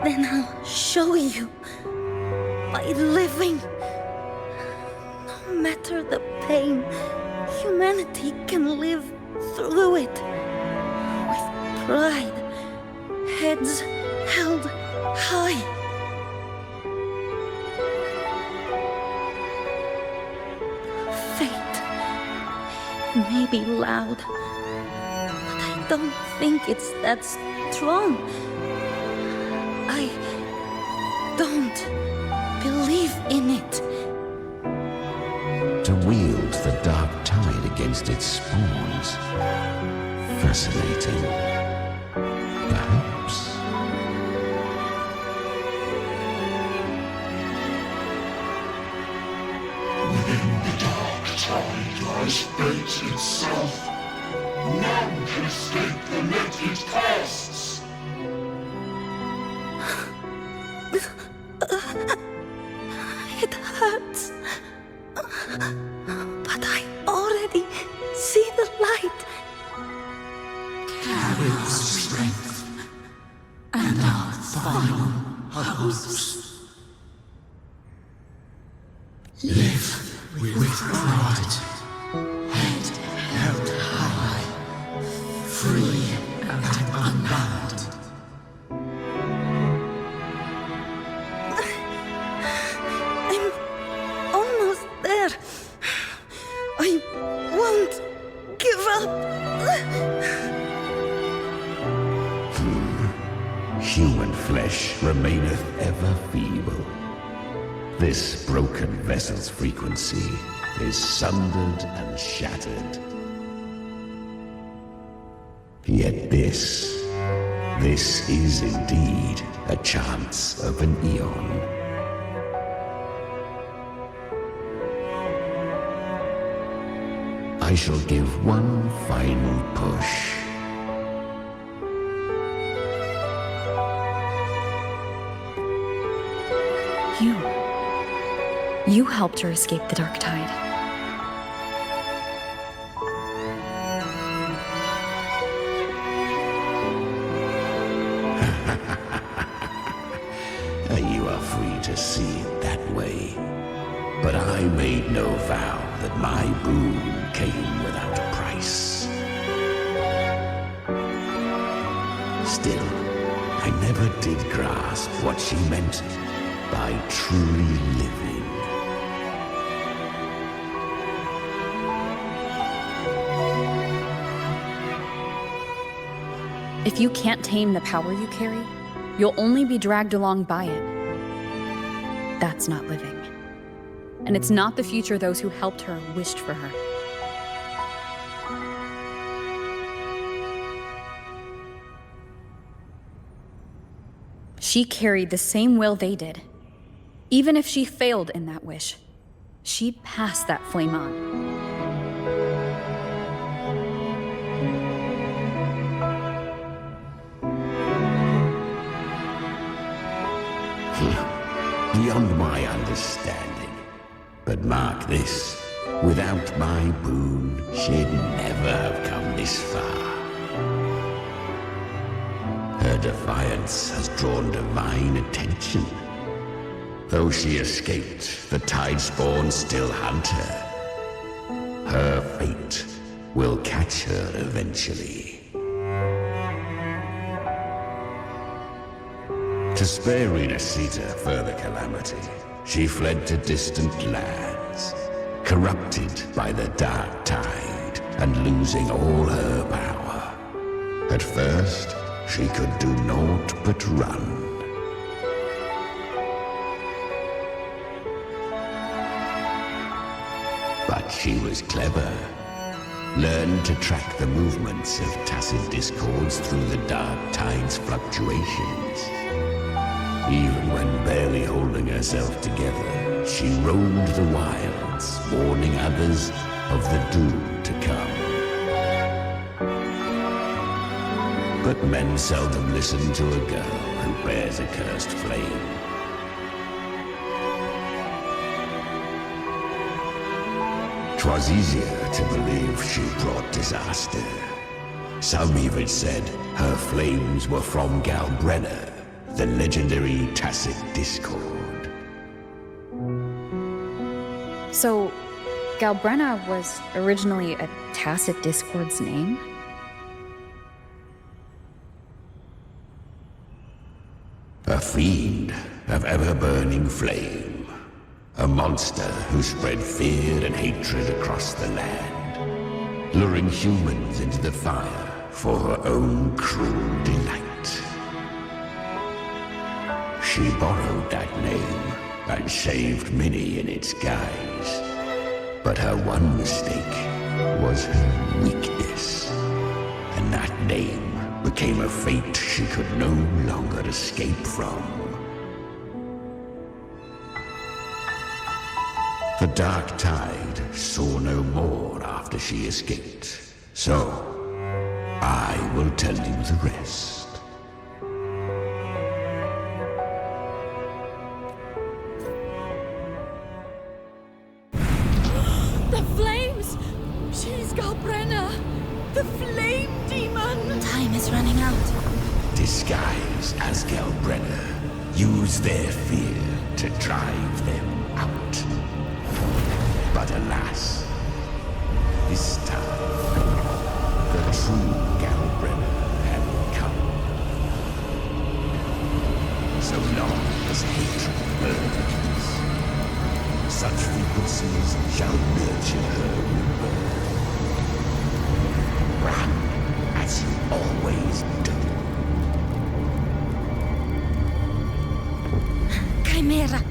Then I'll show you by living. No matter the pain, humanity can live through it with pride, heads held high. Fate may be loud, but I don't think it's that strong. I don't believe in it. To wield the dark tide against its spawns. Fascinating. Perhaps. Within the dark tide lies fate itself. None can escape the net it casts. It hurts. But I already see the light. Carry our strength and our final hopes. Live with pride, head held high, free and unbound. I'm almost there. I won't give up. Human flesh remaineth ever feeble. This broken vessel's frequency is sundered and shattered. Yet this is indeed a chance of an eon. I shall give one final push. You helped her escape the dark tide. You are free to see it that way. But I made no vow that my boon came without a price. Still, I never did grasp what she meant by truly living. If you can't tame the power you carry, you'll only be dragged along by it. That's not living. And it's not the future those who helped her wished for her. She carried the same will they did. Even if she failed in that wish, she'd pass that flame on. Beyond my understanding. But mark this, without my boon, she'd never have come this far. Her defiance has drawn divine attention. Though she escaped, the tide spawn still hunt her. Her fate will catch her eventually. To spare Renasita further calamity, she fled to distant lands, corrupted by the dark tide and losing all her power. At first, she could do naught but run. But she was clever, learned to track the movements of tacit discords through the dark tide's fluctuations. Even when barely holding herself together, she roamed the wilds, warning others of the doom to come. But men seldom listen to a girl who bears a cursed flame. 'Twas easier to believe she brought disaster. Some even said her flames were from Galbrenna, the legendary tacit discord. So, Galbrenna was originally a tacit discord's name? A fiend of ever-burning flame. A monster who spread fear and hatred across the land, luring humans into the fire for her own cruel delight. She borrowed that name and saved many in its guise. But her one mistake was her weakness, and that name became a fate she could no longer escape from. The dark tide saw no more after she escaped, so I will tell you the rest. The flames! She's Galbrenna! The flame demon! Time is running out. Disguised as Galbrenna, use their fear to drive them out. But alas, this time, the true Galbrenna had come. So long as hatred burns, such frequencies shall nurture her rebirth. Run as you always do. Chimera,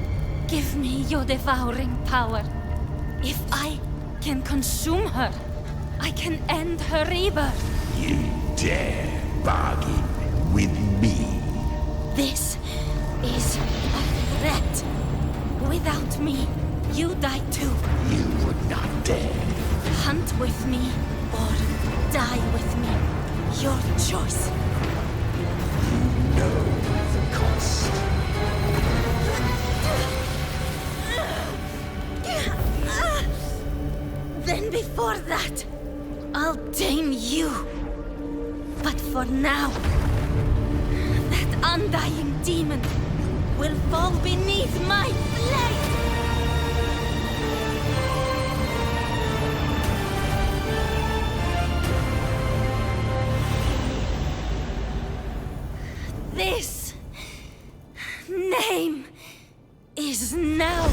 give me your devouring power. If I can consume her, I can end her rebirth. You dare bargain with me? This is a threat. Without me, you die too. You would not dare. Hunt with me or die with me. Your choice. You know the cost. Then before that, I'll tame you. But for now, that undying demon will fall beneath my blade. This name is now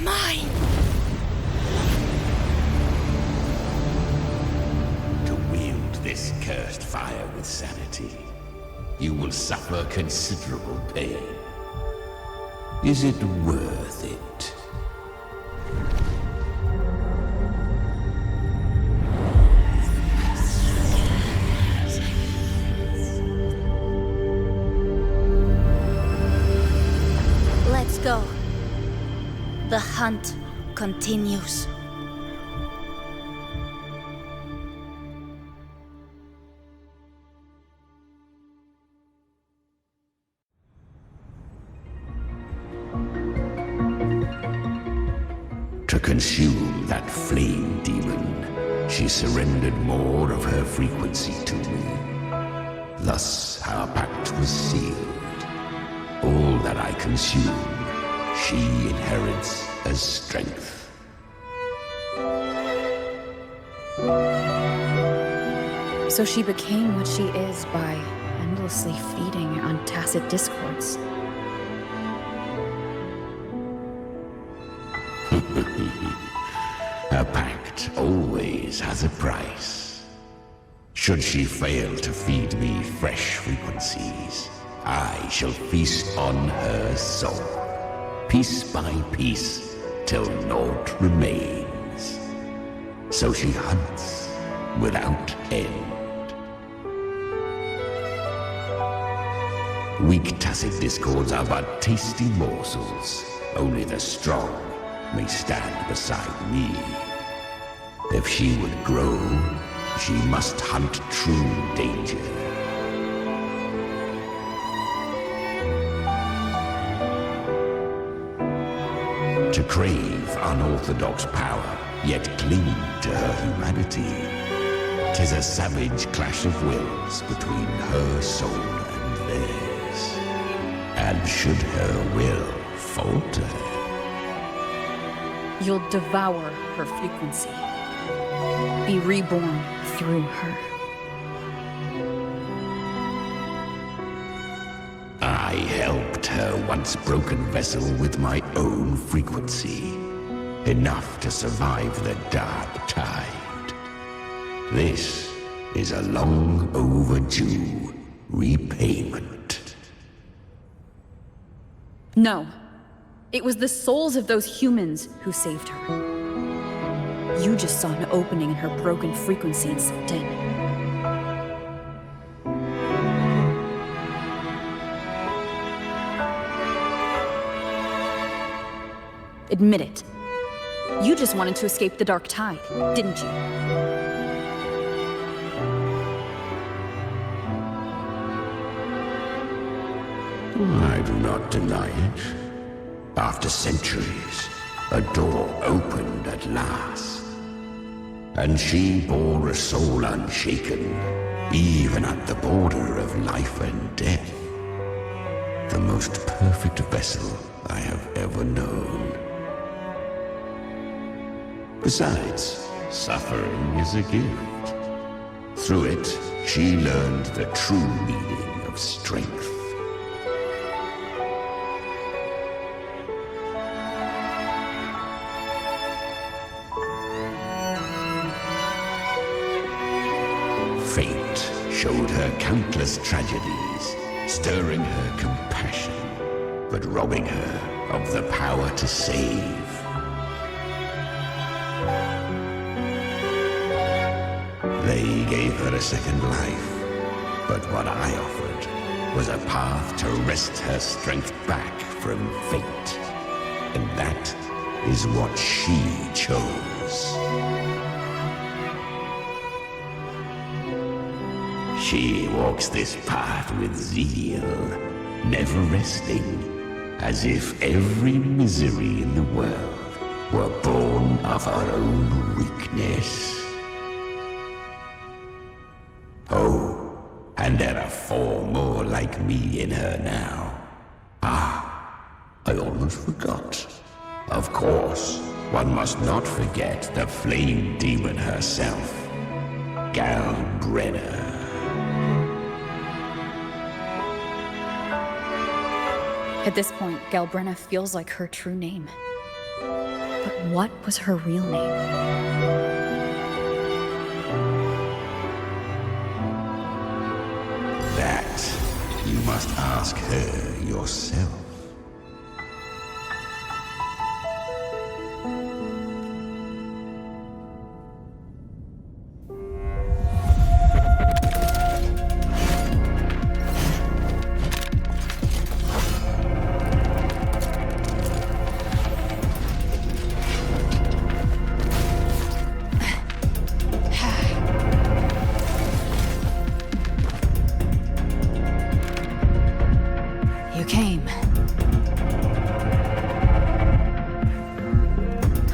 mine. This cursed fire with sanity, you will suffer considerable pain. Is it worth it? Let's go. The hunt continues. To consume that flame demon, she surrendered more of her frequency to me. Thus our pact was sealed. All that I consume, she inherits as strength. So she became what she is by endlessly feeding on tacit discords. A pact always has a price. Should she fail to feed me fresh frequencies, I shall feast on her soul, piece by piece, till naught remains. So she hunts without end. Weak tacit discords are but tasty morsels. Only the strong may stand beside me. If she would grow, she must hunt true danger. To crave unorthodox power yet cling to her humanity. 'Tis a savage clash of wills between her soul and theirs. And should her will falter, You'll devour her frequency. Be reborn through her. I helped her once broken vessel with my own frequency, enough to survive the dark tide. This is a long overdue repayment. No. It was the souls of those humans who saved her. You just saw an opening in her broken frequency and stepped in. Admit it. You just wanted to escape the dark tide, didn't you? I do not deny it. After centuries, a door opened at last. And she bore a soul unshaken, even at the border of life and death. The most perfect vessel I have ever known. Besides, suffering is a gift. Through it, she learned the true meaning of strength. Fate showed her countless tragedies, stirring her compassion, but robbing her of the power to save. They gave her a second life, but what I offered was a path to wrest her strength back from fate. And that is what she chose. She walks this path with zeal, never resting, as if every misery in the world were born of her own weakness. Oh, and there are 4 more like me in her now. I almost forgot. Of course, one must not forget the flame demon herself, Galbrenna. At this point, Galbrenna feels like her true name. But what was her real name? That you must ask her yourself.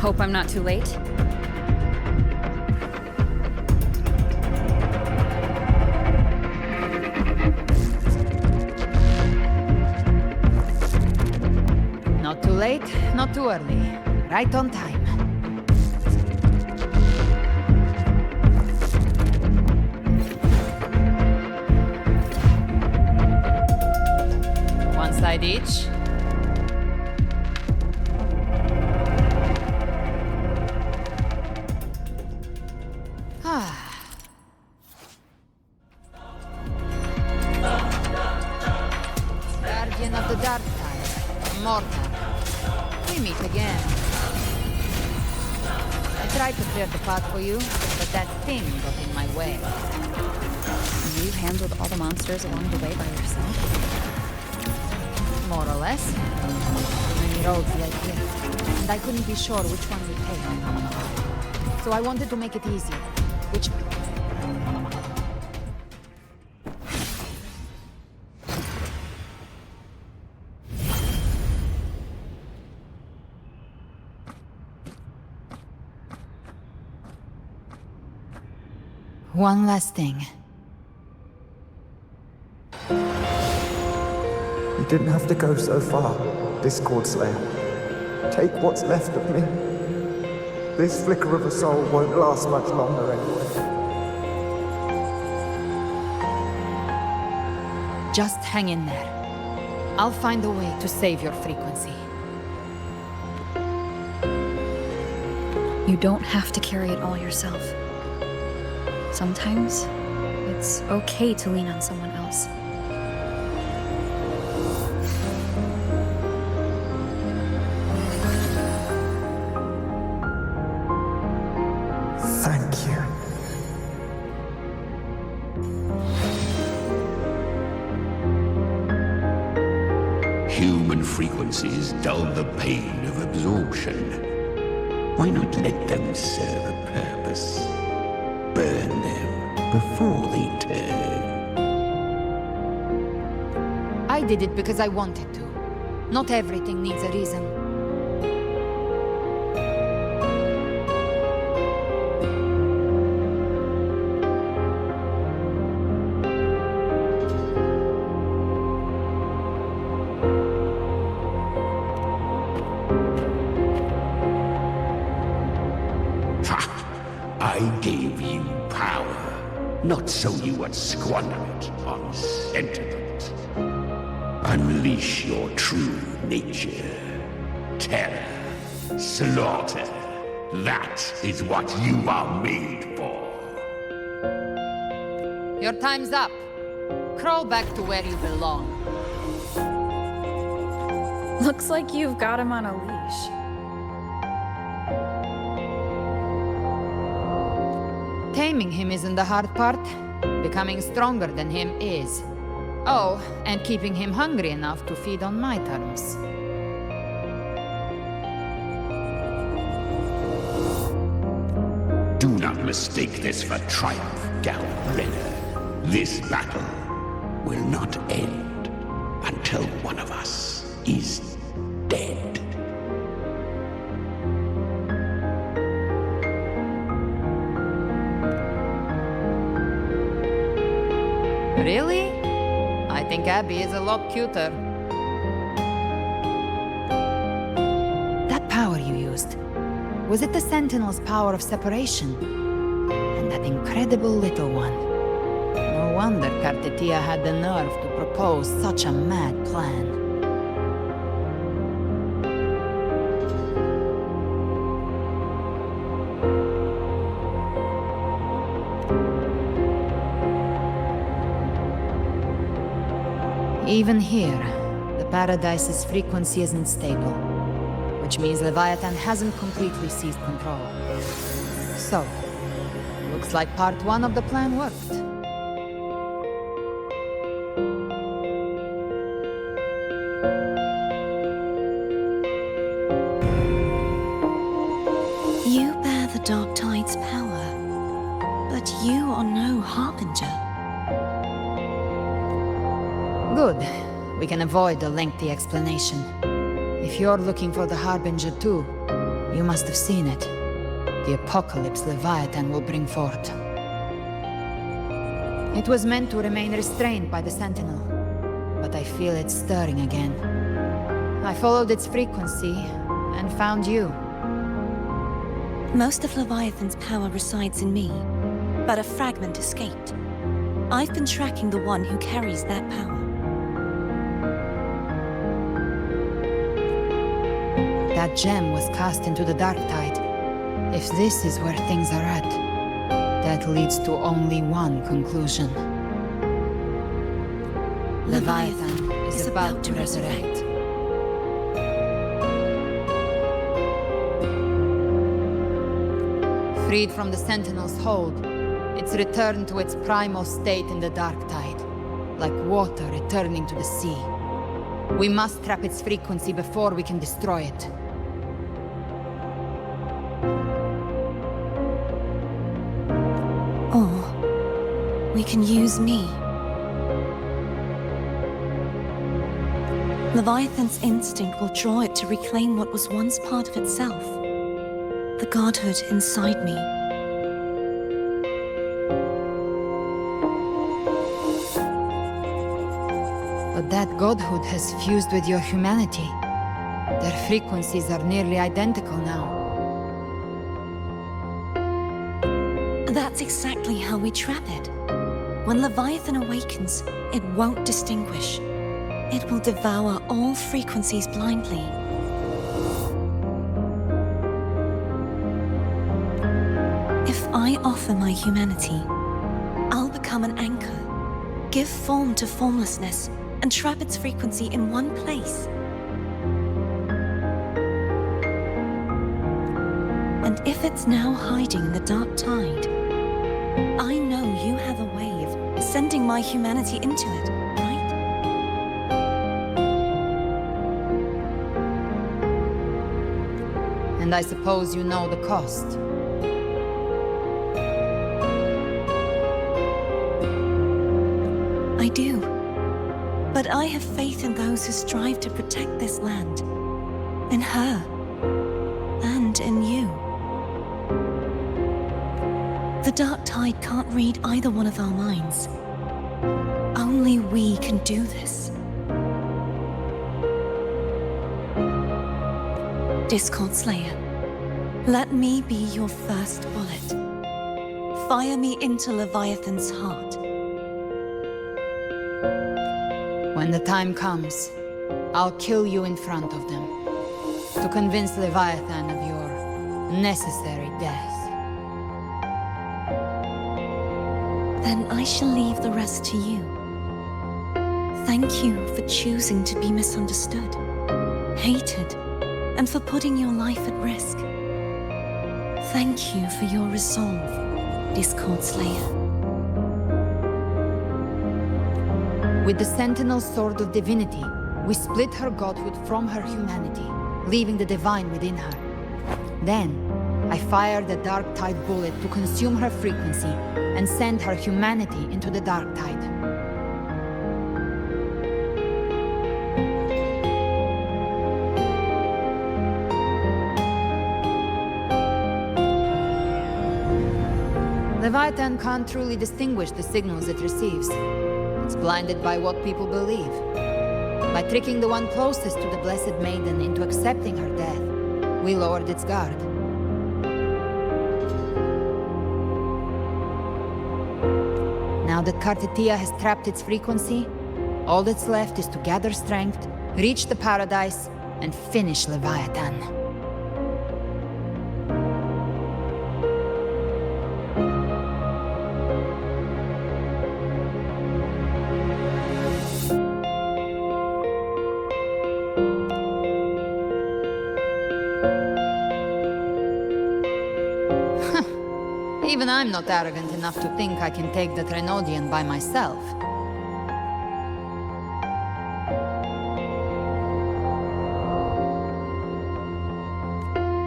Hope I'm not too late. Not too late, not too early. Right on time. One side each. Guardian of the Dark Tide, Mortar. We meet again. I tried to clear the path for you, but that thing got in my way. You handled all the monsters along the way by yourself? More or less. Many roads led here, and I couldn't be sure which one we'd take. So I wanted to make it easier. Which... One last thing. You didn't have to go so far, Discord Slayer. Take what's left of me. This flicker of a soul won't last much longer anyway. Just hang in there. I'll find a way to save your frequency. You don't have to carry it all yourself. Sometimes, it's okay to lean on someone else. Thank you. Human frequencies dull the pain of absorption. Why not let them serve a purpose? Burn them before they turn. I did it because I wanted to. Not everything needs a reason. I gave you power, not so you would squander it on sentiment. Unleash your true nature. Terror, slaughter. That is what you are made for. Your time's up. Crawl back to where you belong. Looks like you've got him on a leash. Taming him isn't the hard part. Becoming stronger than him is. Oh, and keeping him hungry enough to feed on my terms. Do not mistake this for triumph, gallant Renner. This battle will not end until one of us is dead. Really? I think Abby is a lot cuter. That power you used, was it the Sentinel's power of separation? And that incredible little one. No wonder Kartetia had the nerve to propose such a mad plan. Even here, the Paradise's frequency isn't stable, which means Leviathan hasn't completely seized control. So, looks like part 1 of the plan worked. You bear the Dark Tide's power, but you are no Harbinger. Good. We can avoid a lengthy explanation. If you're looking for the Harbinger too, you must have seen it. The apocalypse Leviathan will bring forth. It was meant to remain restrained by the Sentinel, but I feel it stirring again. I followed its frequency and found you. Most of Leviathan's power resides in me, but a fragment escaped. I've been tracking the one who carries that power. That gem was cast into the Dark Tide. If this is where things are at, that leads to only one conclusion. Leviathan is about to resurrect. Freed from the Sentinel's hold, it's returned to its primal state in the Dark Tide, like water returning to the sea. We must trap its frequency before we can destroy it. Or we can use me. Leviathan's instinct will draw it to reclaim what was once part of itself. The godhood inside me. But that godhood has fused with your humanity. Their frequencies are nearly identical now. That's exactly how we trap it. When Leviathan awakens, it won't distinguish. It will devour all frequencies blindly. If I offer my humanity, I'll become an anchor, give form to formlessness, and trap its frequency in one place. And if it's now hiding in the dark tide, I know you have a way of sending my humanity into it, right? And I suppose you know the cost. I do. But I have faith in those who strive to protect this land. In her. And in you. The dark tide can't read either one of our minds. Only we can do this. Discord Slayer, let me be your first bullet. Fire me into Leviathan's heart. When the time comes, I'll kill you in front of them to convince Leviathan of your necessary death. Then I shall leave the rest to you. Thank you for choosing to be misunderstood, hated, and for putting your life at risk. Thank you for your resolve, Discord Slayer. With the Sentinel Sword of Divinity, we split her godhood from her humanity, leaving the divine within her. Then, I fired the Dark Tide bullet to consume her frequency and send her humanity into the Dark Tide. Leviathan can't truly distinguish the signals it receives. It's blinded by what people believe. By tricking the one closest to the Blessed Maiden into accepting her death, we lowered its guard. Now that Kartetia has trapped its frequency, all that's left is to gather strength, reach the paradise, and finish Leviathan. Even I'm not arrogant enough to think I can take the Trenodian by myself.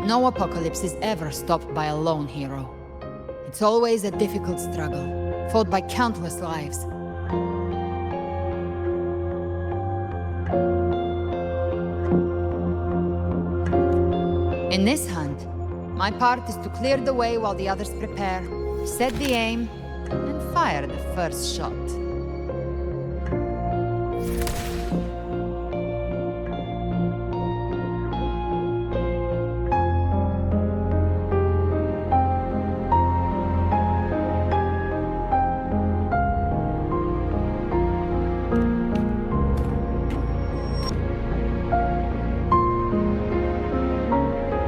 No apocalypse is ever stopped by a lone hero. It's always a difficult struggle, fought by countless lives. In this hunt, my part is to clear the way while the others prepare, set the aim, and fire the first shot.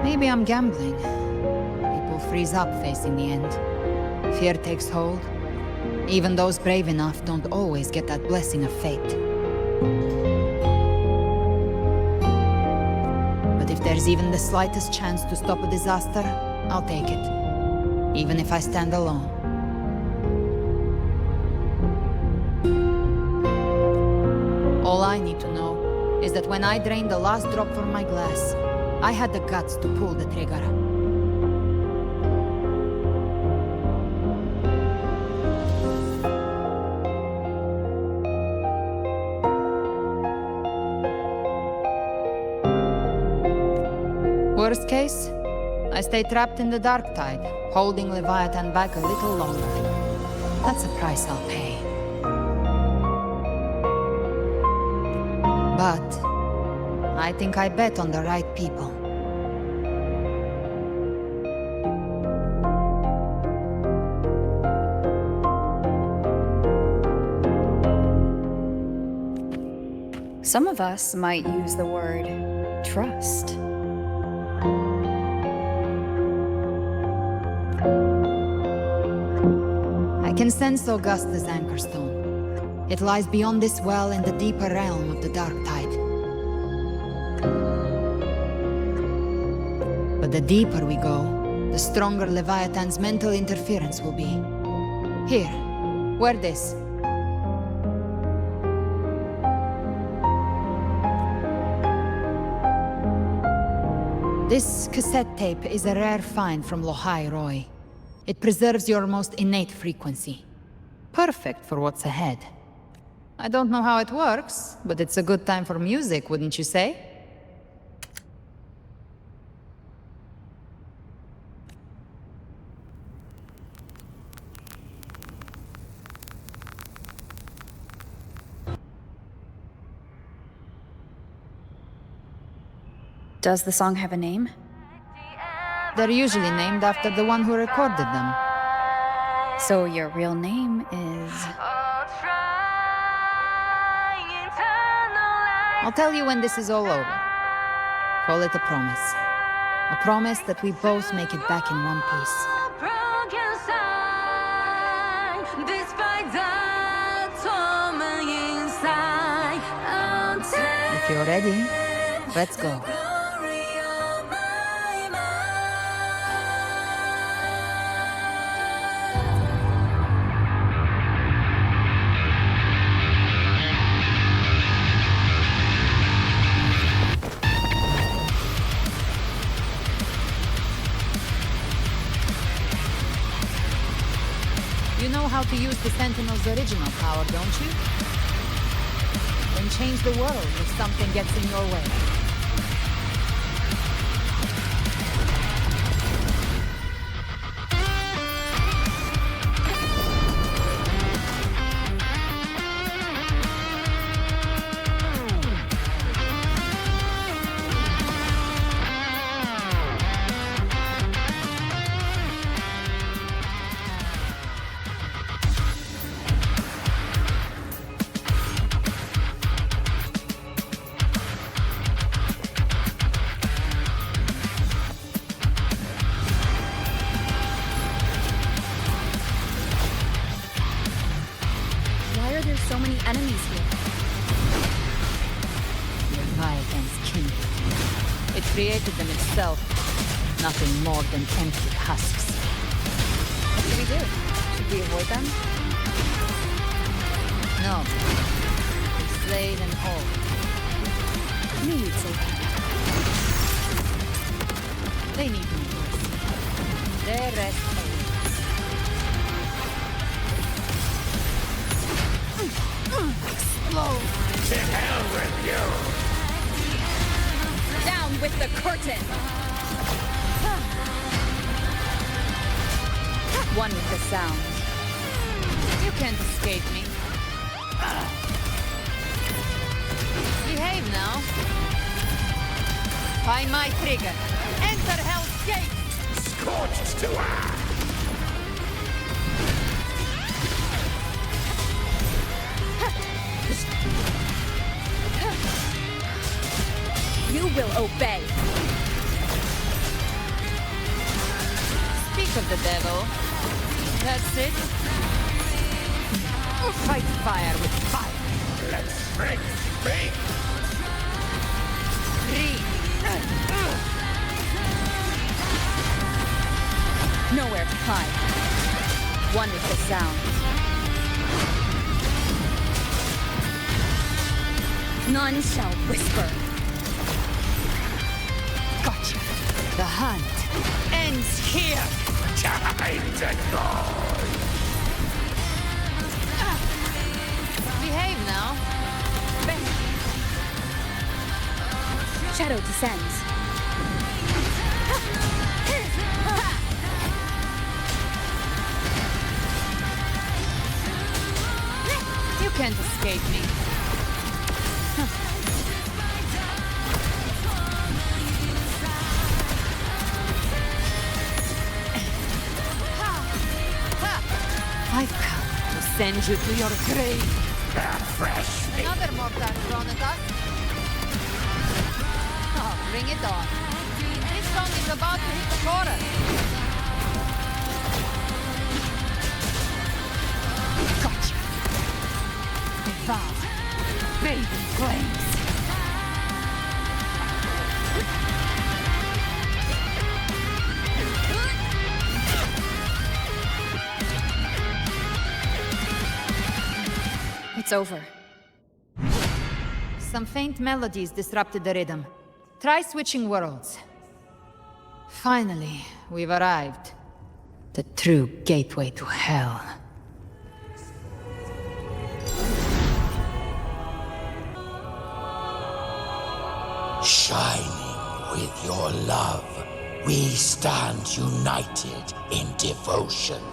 Maybe I'm gambling. People freeze up facing the end. Fear takes hold. Even those brave enough don't always get that blessing of fate. But if there's even the slightest chance to stop a disaster, I'll take it. Even if I stand alone. All I need to know is that when I drained the last drop from my glass, I had the guts to pull the trigger. Worst case, I stay trapped in the Dark Tide, holding Leviathan back a little longer. That's a price I'll pay. But I think I bet on the right people. Some of us might use the word trust. I can sense Augusta's anchorstone. It lies beyond this well in the deeper realm of the dark tide. But the deeper we go, the stronger Leviathan's mental interference will be. Here, wear this. This cassette tape is a rare find from Lohai Roy. It preserves your most innate frequency. Perfect for what's ahead. I don't know how it works, but it's a good time for music, wouldn't you say? Does the song have a name? They're usually named after the one who recorded them. So your real name is... I'll tell you when this is all over. Call it a promise. A promise that we both make it back in one piece. If you're ready, let's go. You know how to use the Sentinel's original power, don't you? Then change the world if something gets in your way. So many enemies here. Leviathan's kindred. It created them itself. Nothing more than empty husks. What should we do? Should we avoid them? No. Slay them all. You need something. They need me. Their rest awaits. Explode! To hell with you! Down with the curtain! One with the sound. You can't escape me. Behave now. By my trigger. Enter Hell's Gate! Scorched to earth! You will obey. Speak of the devil. That's it. Fight fire with fire. Let's break speak! Nowhere to hide. One with the sound. None shall whisper. Gotcha. The hunt ends here. Time to go! Behave now. Shadow descends. You can't escape me. send you to your grave. Fresh. Another mortar thrown at us. Oh, bring it on. This song is about to hit the chorus. Gotcha. Devour. Bathe in flames. It's over. Some faint melodies disrupted the rhythm. Try switching worlds. Finally, we've arrived. The true gateway to hell. Shining with your love, we stand united in devotion.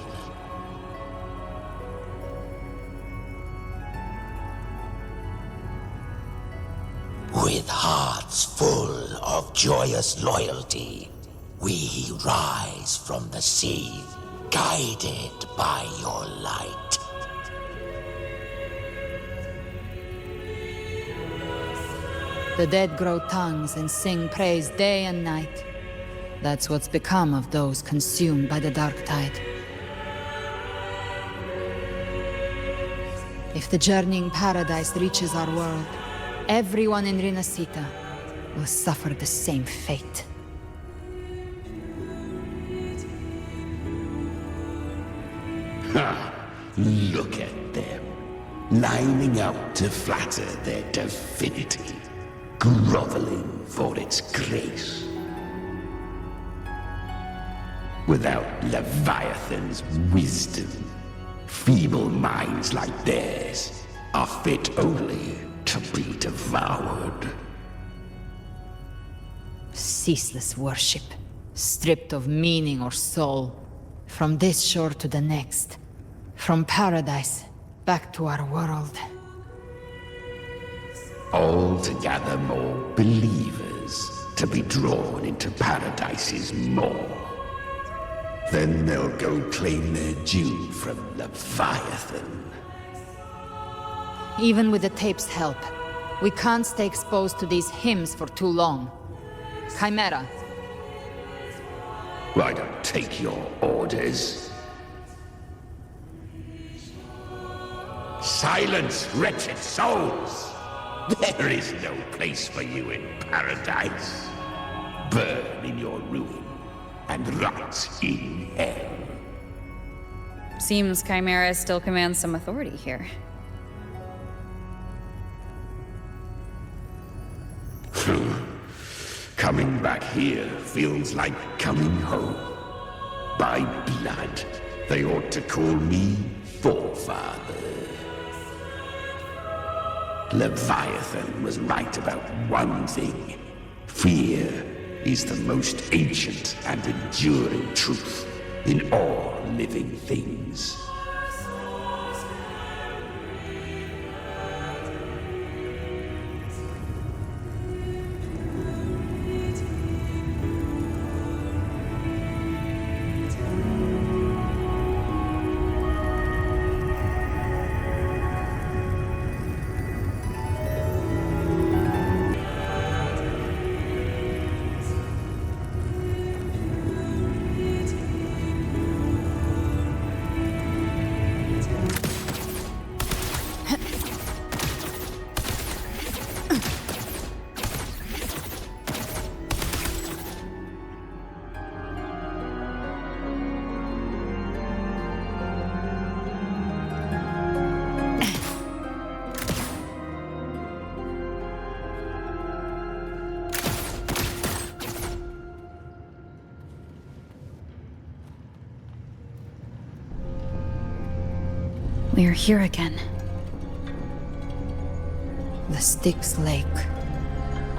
With hearts full of joyous loyalty, we rise from the sea, guided by your light. The dead grow tongues and sing praise day and night. That's what's become of those consumed by the dark tide. If the journeying paradise reaches our world, everyone in Rinasita will suffer the same fate. Ha! Look at them, lining up to flatter their divinity, groveling for its grace. Without Leviathan's wisdom, feeble minds like theirs are fit only to be devoured. Ceaseless worship, stripped of meaning or soul. From this shore to the next. From paradise back to our world. All to gather more believers to be drawn into paradise's maw. Then they'll go claim their due from Leviathan. Even with the tape's help, we can't stay exposed to these hymns for too long. Chimera. I don't take your orders. Silence, wretched souls! There is no place for you in paradise. Burn in your ruin and rot in hell. Seems Chimera still commands some authority here. Coming back here feels like coming home. By blood, they ought to call me Forefather. Leviathan was right about one thing. Fear is the most ancient and enduring truth in all living things. We are here again. The Styx Lake.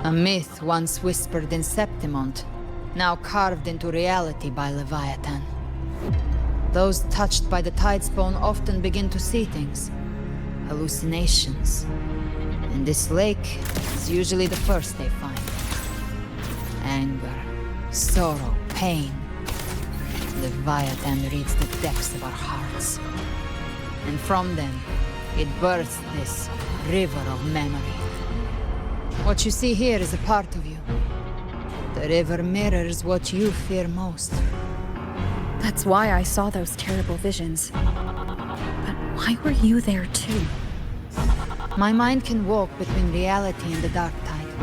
A myth once whispered in Septimont, now carved into reality by Leviathan. Those touched by the Tidespawn often begin to see things. Hallucinations. And this lake is usually the first they find. Anger, sorrow, pain. Leviathan reads the depths of our hearts. And from them, it births this river of memory. What you see here is a part of you. The river mirrors what you fear most. That's why I saw those terrible visions. But why were you there too? My mind can walk between reality and the dark tide.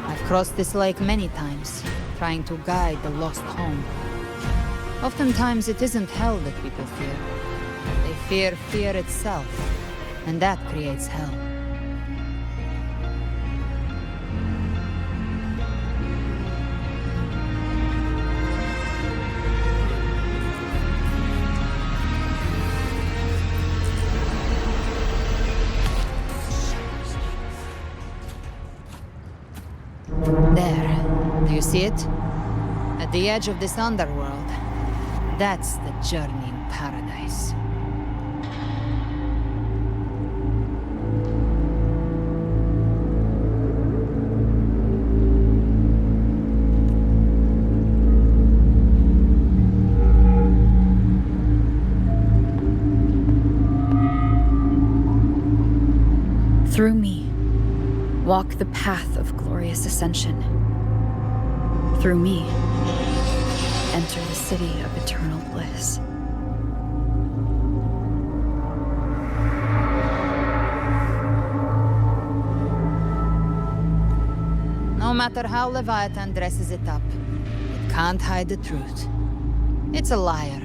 I've crossed this lake many times, trying to guide the lost home. Oftentimes it isn't hell that people fear. They fear fear itself, and that creates hell. There. Do you see it? At the edge of this underworld. That's the journeying paradise. Through me, walk the path of glorious ascension. Through me, enter the city of eternal bliss. No matter how Leviathan dresses it up, it can't hide the truth. It's a liar,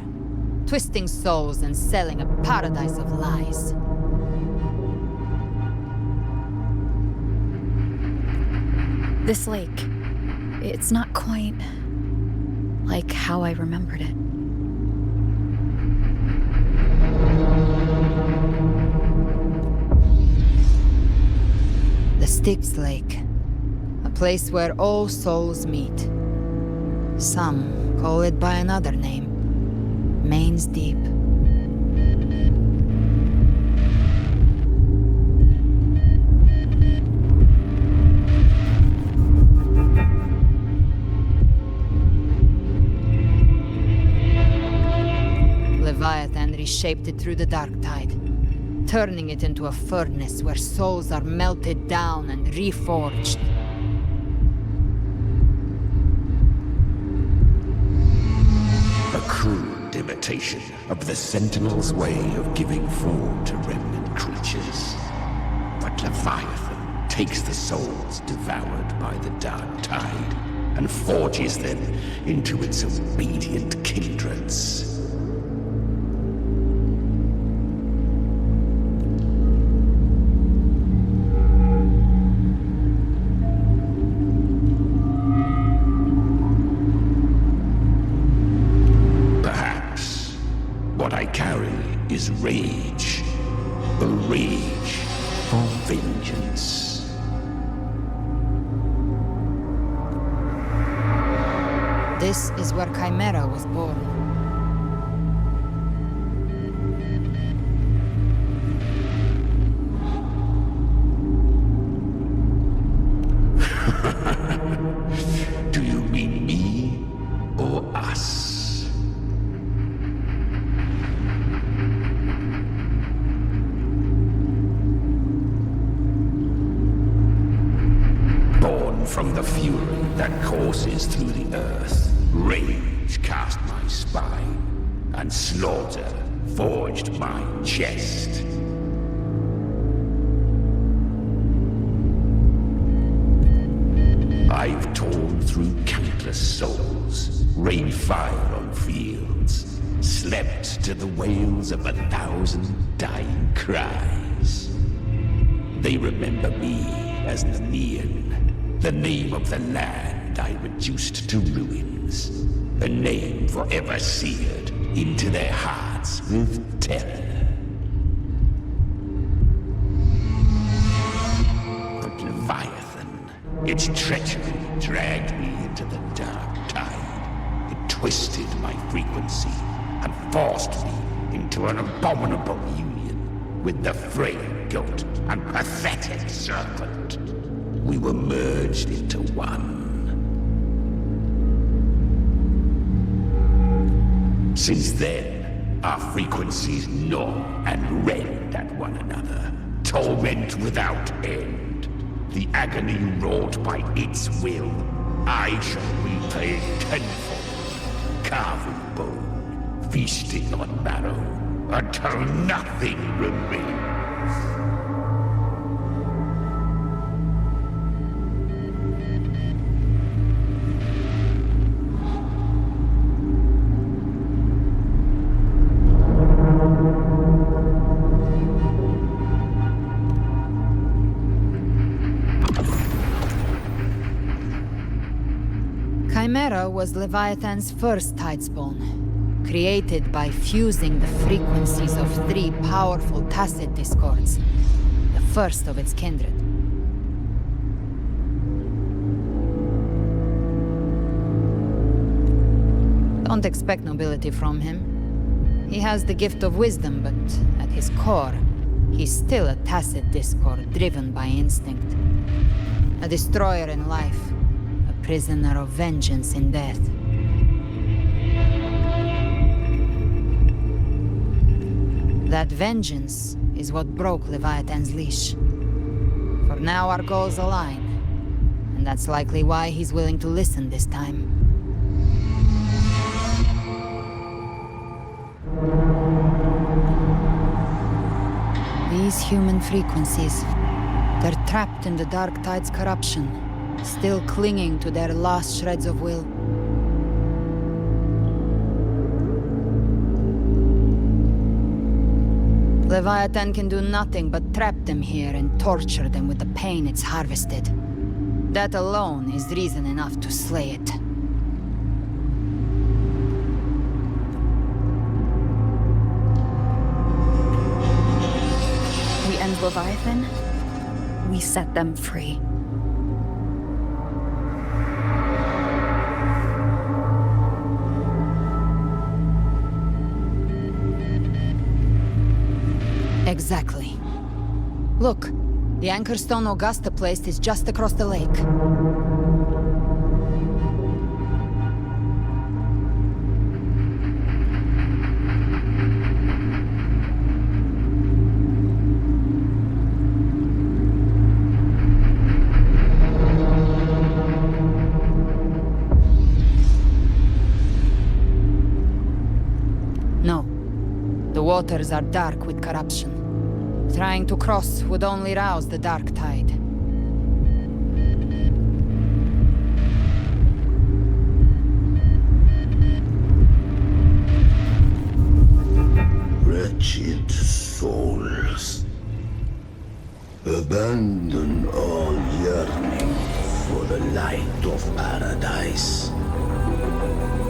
twisting souls and selling a paradise of lies. This lake, it's not quite like how I remembered it. The Styx Lake, a place where all souls meet. Some call it by another name, Main's Deep. Leviathan reshaped it through the dark tide, turning it into a furnace where souls are melted down and reforged. A crude imitation of the Sentinel's way of giving form to remnant creatures. But Leviathan takes the souls devoured by the dark tide and forges them into its obedient kindreds. What I carry is rage. A rage for vengeance. This is where Chimera was born. Do you mean me or us? From the fury that courses through the earth, rage cast my spine, and slaughter forged my chest. I've torn through countless souls, rained fire on fields, slept to the wails of 1,000 dying cries. They remember me as Nemean, the name of the land I reduced to ruins, a name forever seared into their hearts with terror. But Leviathan, its treachery dragged me into the dark tide. It twisted my frequency and forced me into an abominable union with the frail goat and pathetic serpent. We were merged into one. Since then, Our frequencies gnaw and rend at one another, torment without end. The agony wrought by its will, I shall repay tenfold, carving bone, feasting on marrow, until nothing remains. Chimera was Leviathan's first tidespawn, created by fusing the frequencies of 3 powerful tacit discords, the first of its kindred. Don't expect nobility from him. He has the gift of wisdom, but at his core, he's still a tacit discord driven by instinct. A destroyer in life, a prisoner of vengeance in death. That vengeance is what broke Leviathan's leash. For now our goals align, and that's likely why he's willing to listen this time. These human frequencies, they're trapped in the Dark Tide's corruption, still clinging to their last shreds of will. Leviathan can do nothing but trap them here and torture them with the pain it's harvested. That alone is reason enough to slay it. We end Leviathan, we set them free. Exactly. Look, the anchor stone Augusta placed is just across the lake. No. The waters are dark with corruption. Trying to cross would only rouse the Dark Tide. Wretched souls, abandon all yearning for the light of paradise.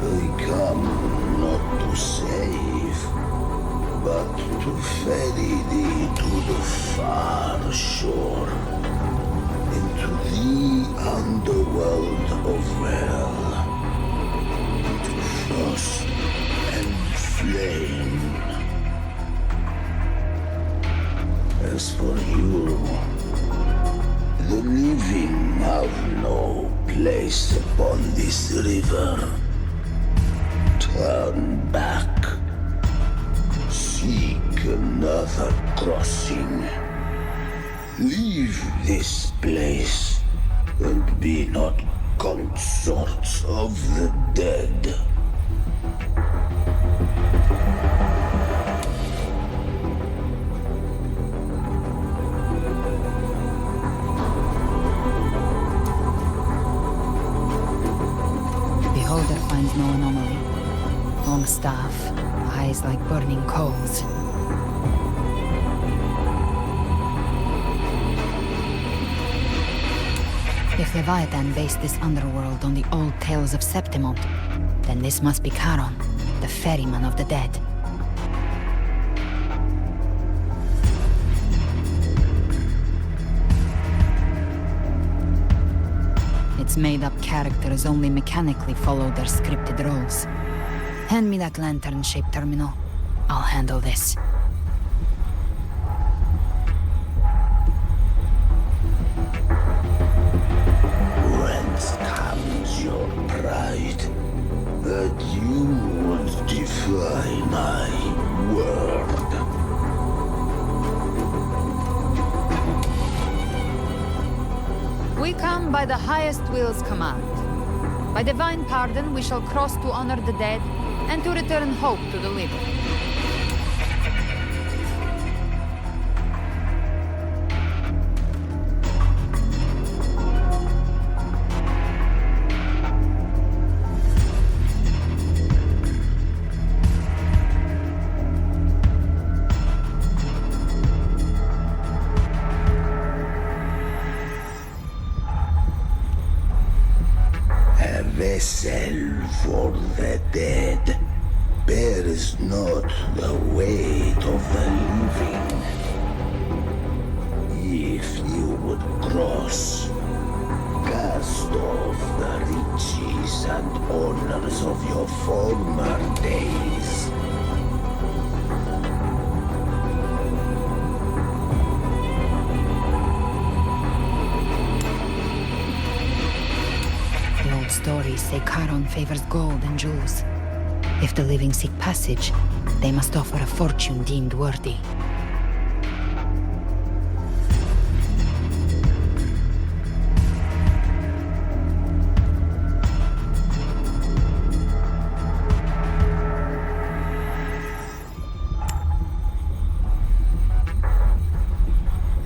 They come not to save, but to ferry thee to the far shore, into the underworld of hell, into frost and flame. As for you, the living have no place upon this river. Turn back. Seek another crossing. Leave this place and be not consorts of the dead. Beholder finds no anomaly. Long staff, eyes like burning coals. If Leviathan based this underworld on the old tales of Septimont, then this must be Charon, the ferryman of the dead. Its made-up characters only mechanically follow their scripted roles. Hand me that lantern-shaped terminal. I'll handle this. Whence comes your pride that you would defy my We come by the highest will's command. By divine pardon, we shall cross to honor the dead and to return hope to the living. A vessel for the dead bears not the weight of the living. If you would cross, cast off the riches and honors of your former days. The old stories say Charon favors gold and jewels. If the living seek passage, they must offer a fortune deemed worthy.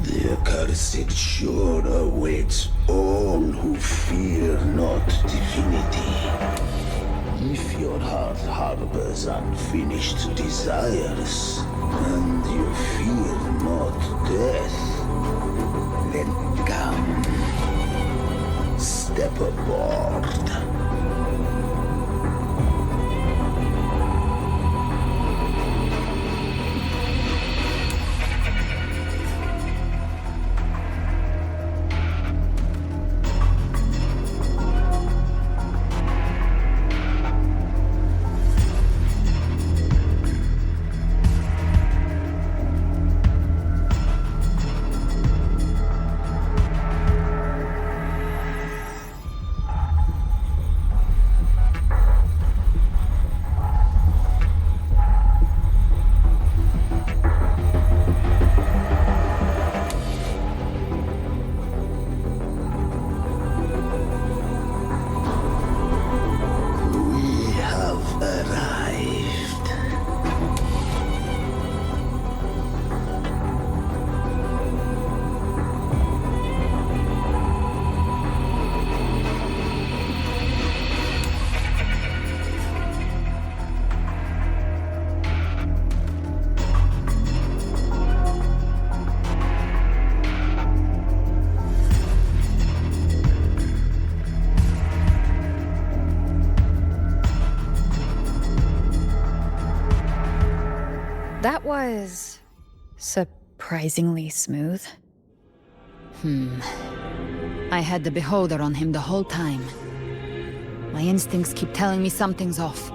The accursed shore awaits all who fear not divinity. If your heart harbors unfinished desires, and you fear not death, then come, step aboard. That was surprisingly smooth. I had the beholder on him the whole time. My instincts keep telling me something's off.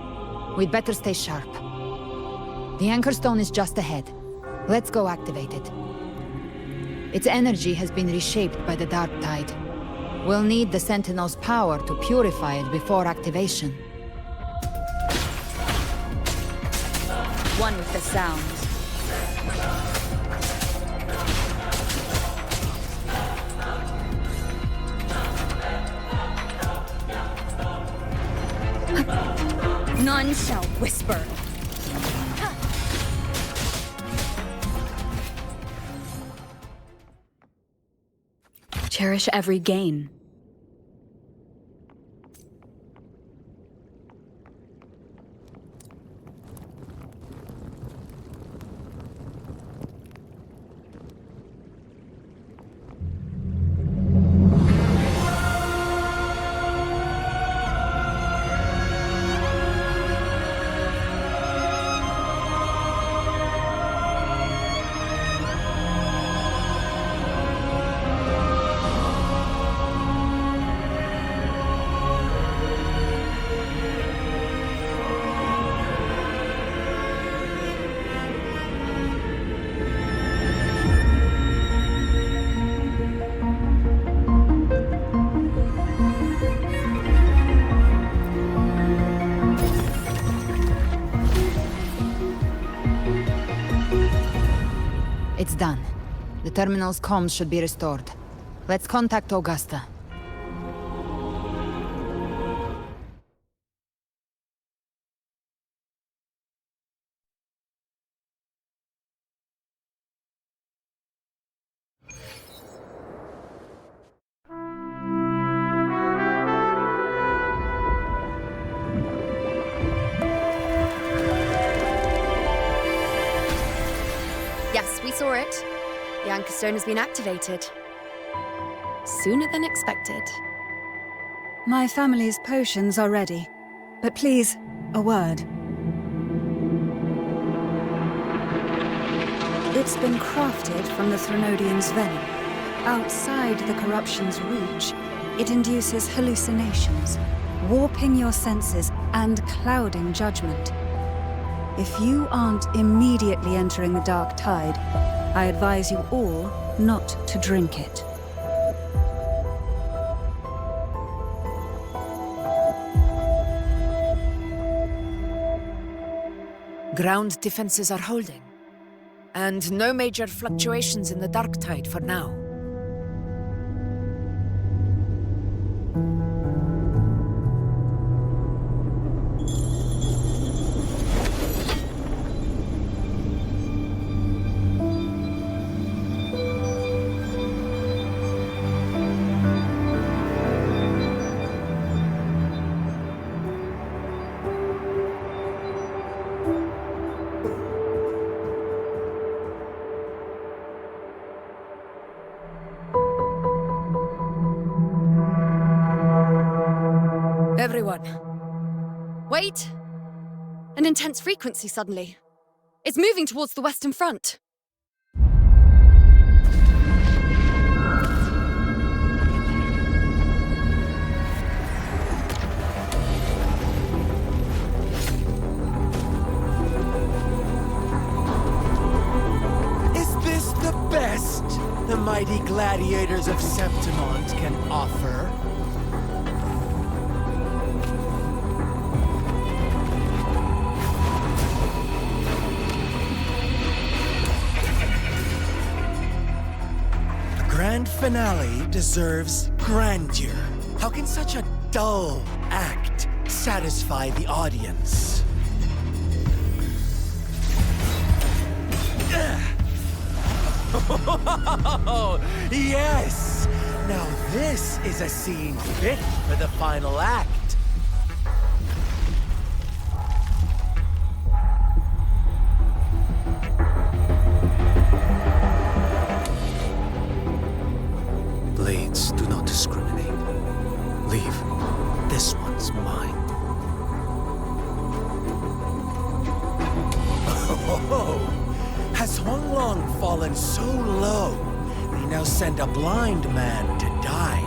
We'd better stay sharp. The anchor stone is just ahead. Let's go activate it. Its energy has been reshaped by the dark tide. We'll need the Sentinel's power to purify it before activation. One with the sound. None shall whisper. Cherish every gain. It's done. The terminal's comms should be restored. Let's contact Augusta. the Anchor Stone has been activated. Sooner than expected. My family's potions are ready. But please, a word. It's been crafted from the Threnodian's venom. Outside the corruption's reach, it induces hallucinations, warping your senses and clouding judgment. If you aren't immediately entering the dark tide, I advise you all not to drink it. Ground defenses are holding, and no major fluctuations in the dark tide for now. Everyone. Wait! An intense frequency suddenly. It's moving towards the Western Front. Is this the best the mighty gladiators of Septimont can offer? Grand finale deserves grandeur. How can such a dull act satisfy the audience? Yes! Now this is a scene fit for the final act. Blades do not discriminate. Leave. This one's mine. Oh, has Huang Long fallen so low, they now send a blind man to die?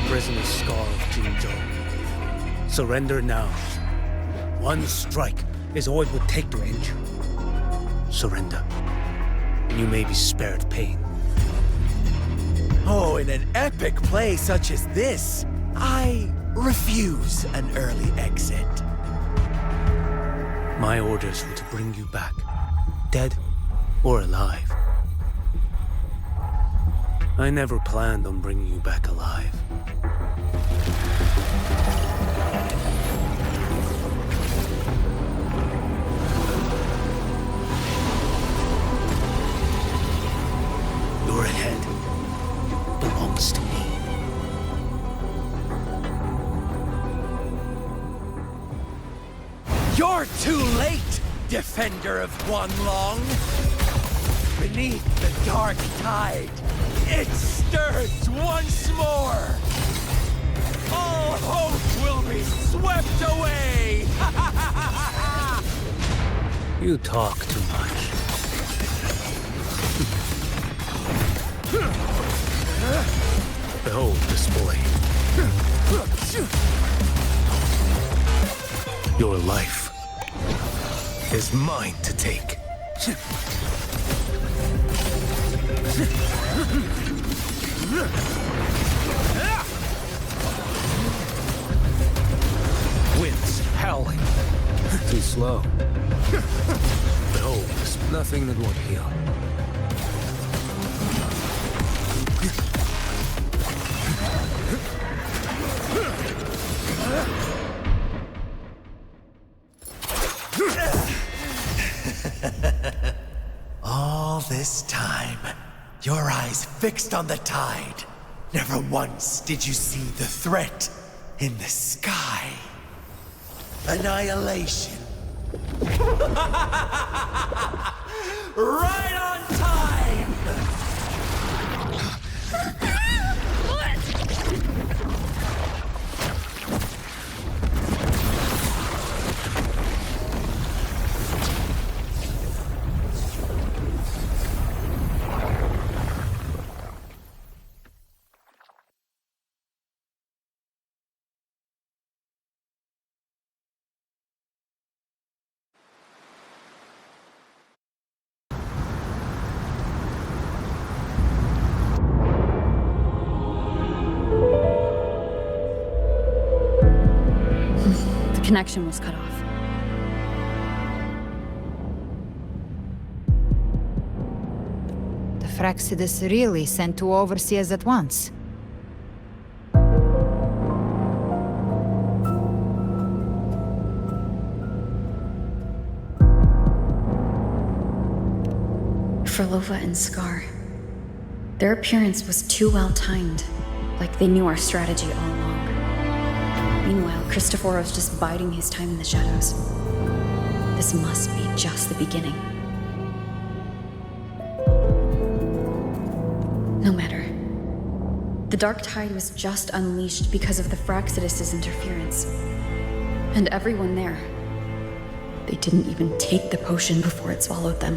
Prisoner Scar of Jinzhou. Surrender now. One strike is all it would take to end you. Surrender, and you may be spared pain. Oh, in an epic play such as this, I refuse an early exit. My orders were to bring you back, dead or alive. I never planned on bringing you back alive. Your head belongs to me. You're too late, defender of Guanlong! Beneath the dark tide, it stirs once more! All hope will be swept away! You talk too much. Behold this boy. Your life is mine to take. Winds howling. Too slow. Behold, there's nothing that won't heal. All this time, your eyes fixed on the tide. Never once did you see the threat in the sky. Annihilation. Right on connection was cut off. The Fraxidus really sent two overseers at once. Frolova and Scar. Their appearance was too well timed, like they knew our strategy all along. Meanwhile, Christophoros just biding his time in the shadows. This must be just the beginning. No matter. The Dark Tide was just unleashed because of the Fraxidus' interference. And everyone there, they didn't even take the potion before it swallowed them.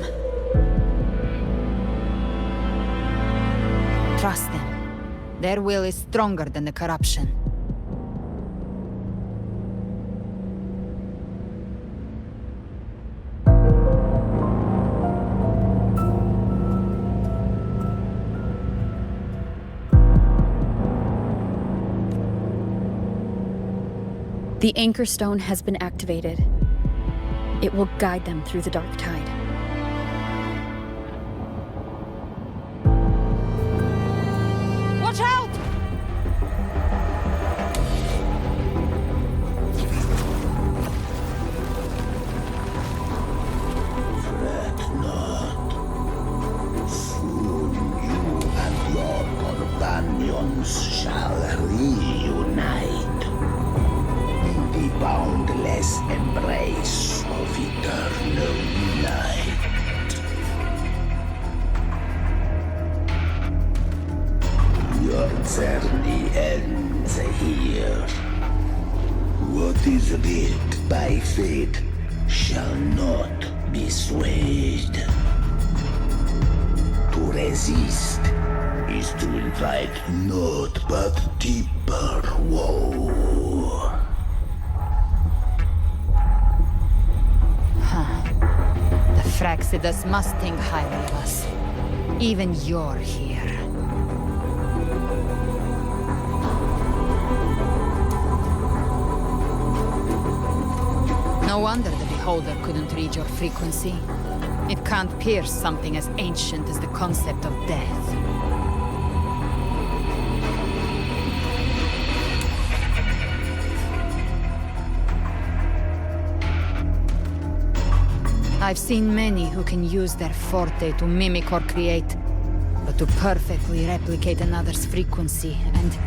Trust them. Their will is stronger than the corruption. The Anchor Stone has been activated. It will guide them through the Dark Tide. Watch out! Fret not. Soon you and your companions shall reunite in the boundless embrace of eternal night. Your journey ends here. What is writ by fate shall not be swayed. To resist is to invite naught but deeper woe. The Fraxidus must think highly of us. Even you're here. No wonder the Beholder couldn't read your frequency. It can't pierce something as ancient as the concept of death. I've seen many who can use their forte to mimic or create, but to perfectly replicate another's frequency and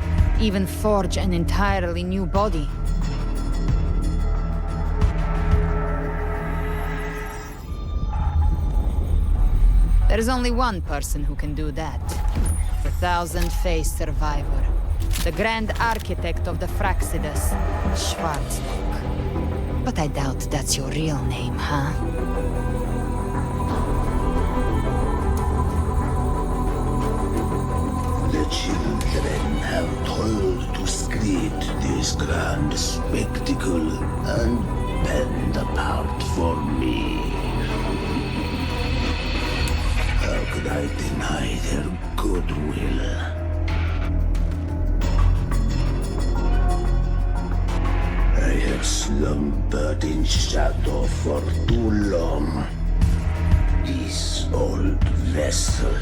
even forge an entirely new body. There's only one person who can do that. The thousand-faced survivor. The grand architect of the Fraxidus, Schwarzlock. But I doubt that's your real name, huh? The children have toiled to create this grand spectacle and bend apart for me. How could I deny their goodwill? I have slumbered in shadow for too long. This old vessel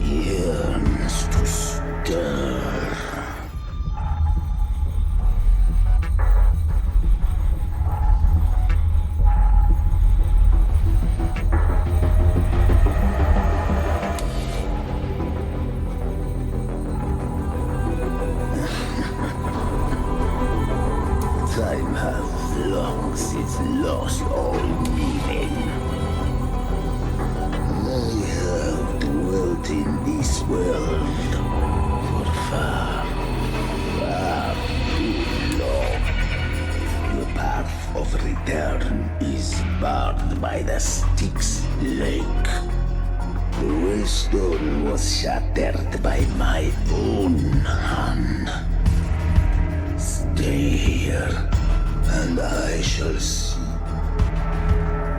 yearns to stir. Time has long since lost all meaning. I have dwelt in this world for far, far too long. The path of return is barred by the Styx Lake. The waystone was shattered by my own hand. Stay here, and I shall see.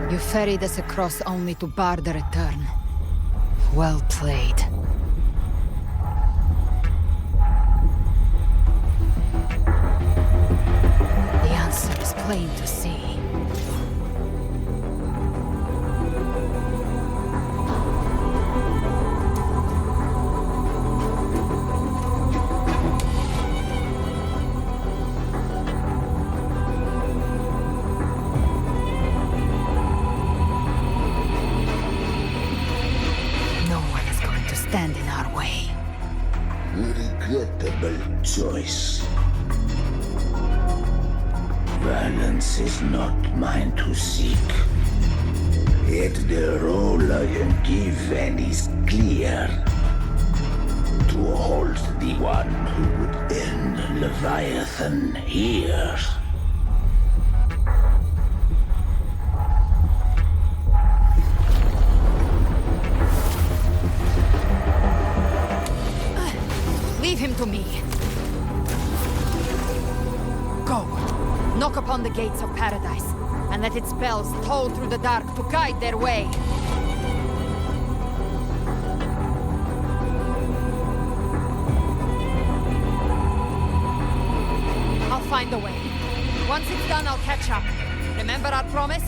You ferried us across only to bar the return. Well played. The plain to see. No one is going to stand in our way. Regrettable choice. Violence is not mine to seek. Yet the role I am given is clear. To hold the one who would end Leviathan here. Leave him to me. Go. Knock upon the gates of paradise, and let its bells toll through the dark to guide their way. I'll find a way. Once it's done, I'll catch up. Remember our promise?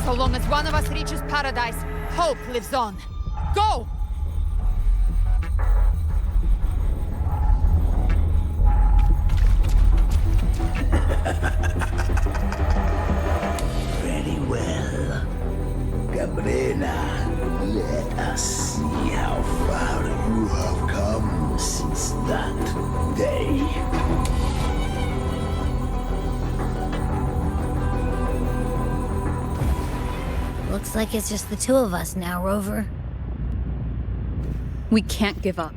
So long as one of us reaches paradise, hope lives on. Go! Very well. Cabrera, let us see how far you have come since that day. Looks like it's just the two of us now, Rover. We can't give up.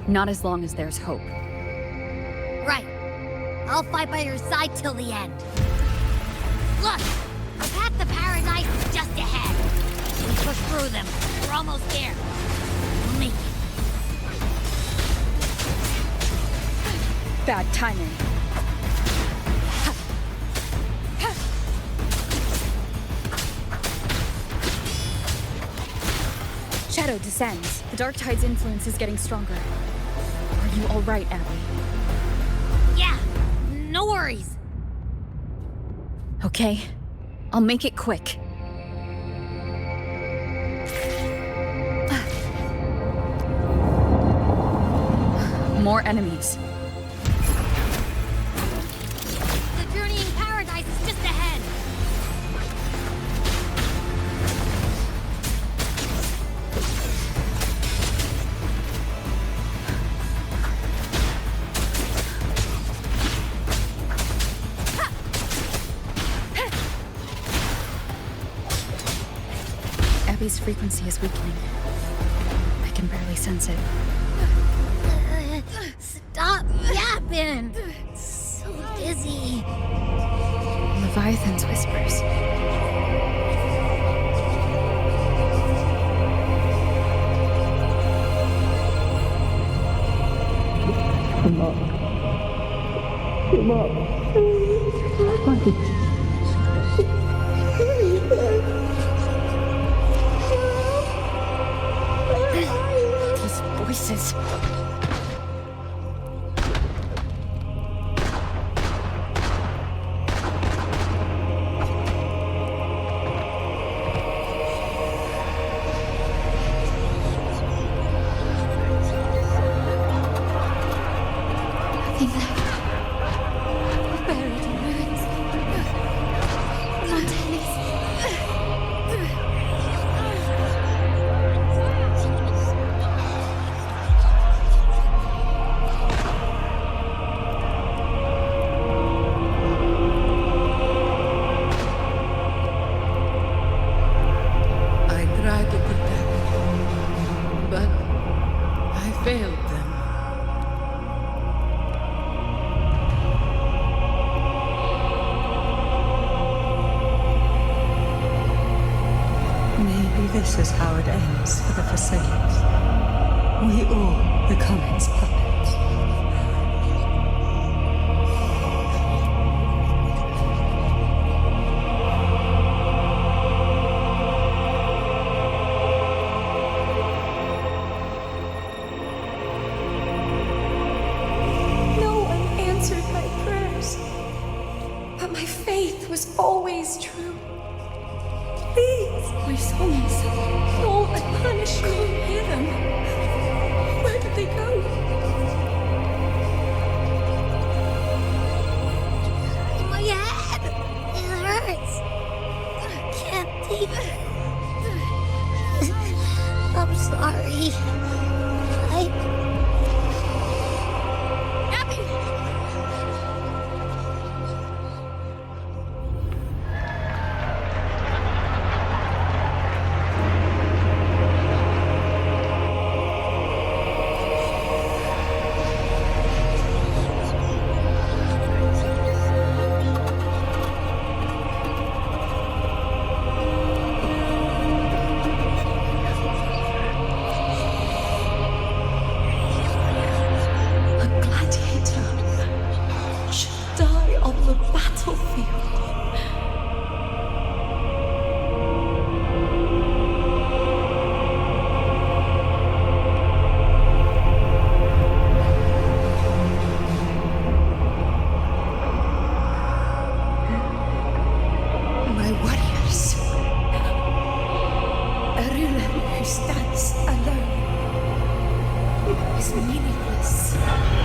Not as long as there's hope. Right. I'll fight by your side till the end. Look! The path to paradise is just ahead. We push through them. We're almost there. We'll make it. Bad timing. Shadow descends. The Dark Tide's influence is getting stronger. Are you all right, Abby? Yeah, no worries. Okay. I'll make it quick. More enemies. The journey in paradise is just ahead. Abby's frequency is weakening. I can barely sense it. Stop yapping. So dizzy. Leviathan's whispers. Come up. Come up. These voices. This is how it ends for the Forsakens. We all become its puppets. always true. Please. My songs. Oh, I punish you. Hear them. Where did they go? My head! It hurts! I can't take it. I'm sorry. Abby! A gladiator should die on the battlefield. My warriors. A ruler who stands alone is meaningless.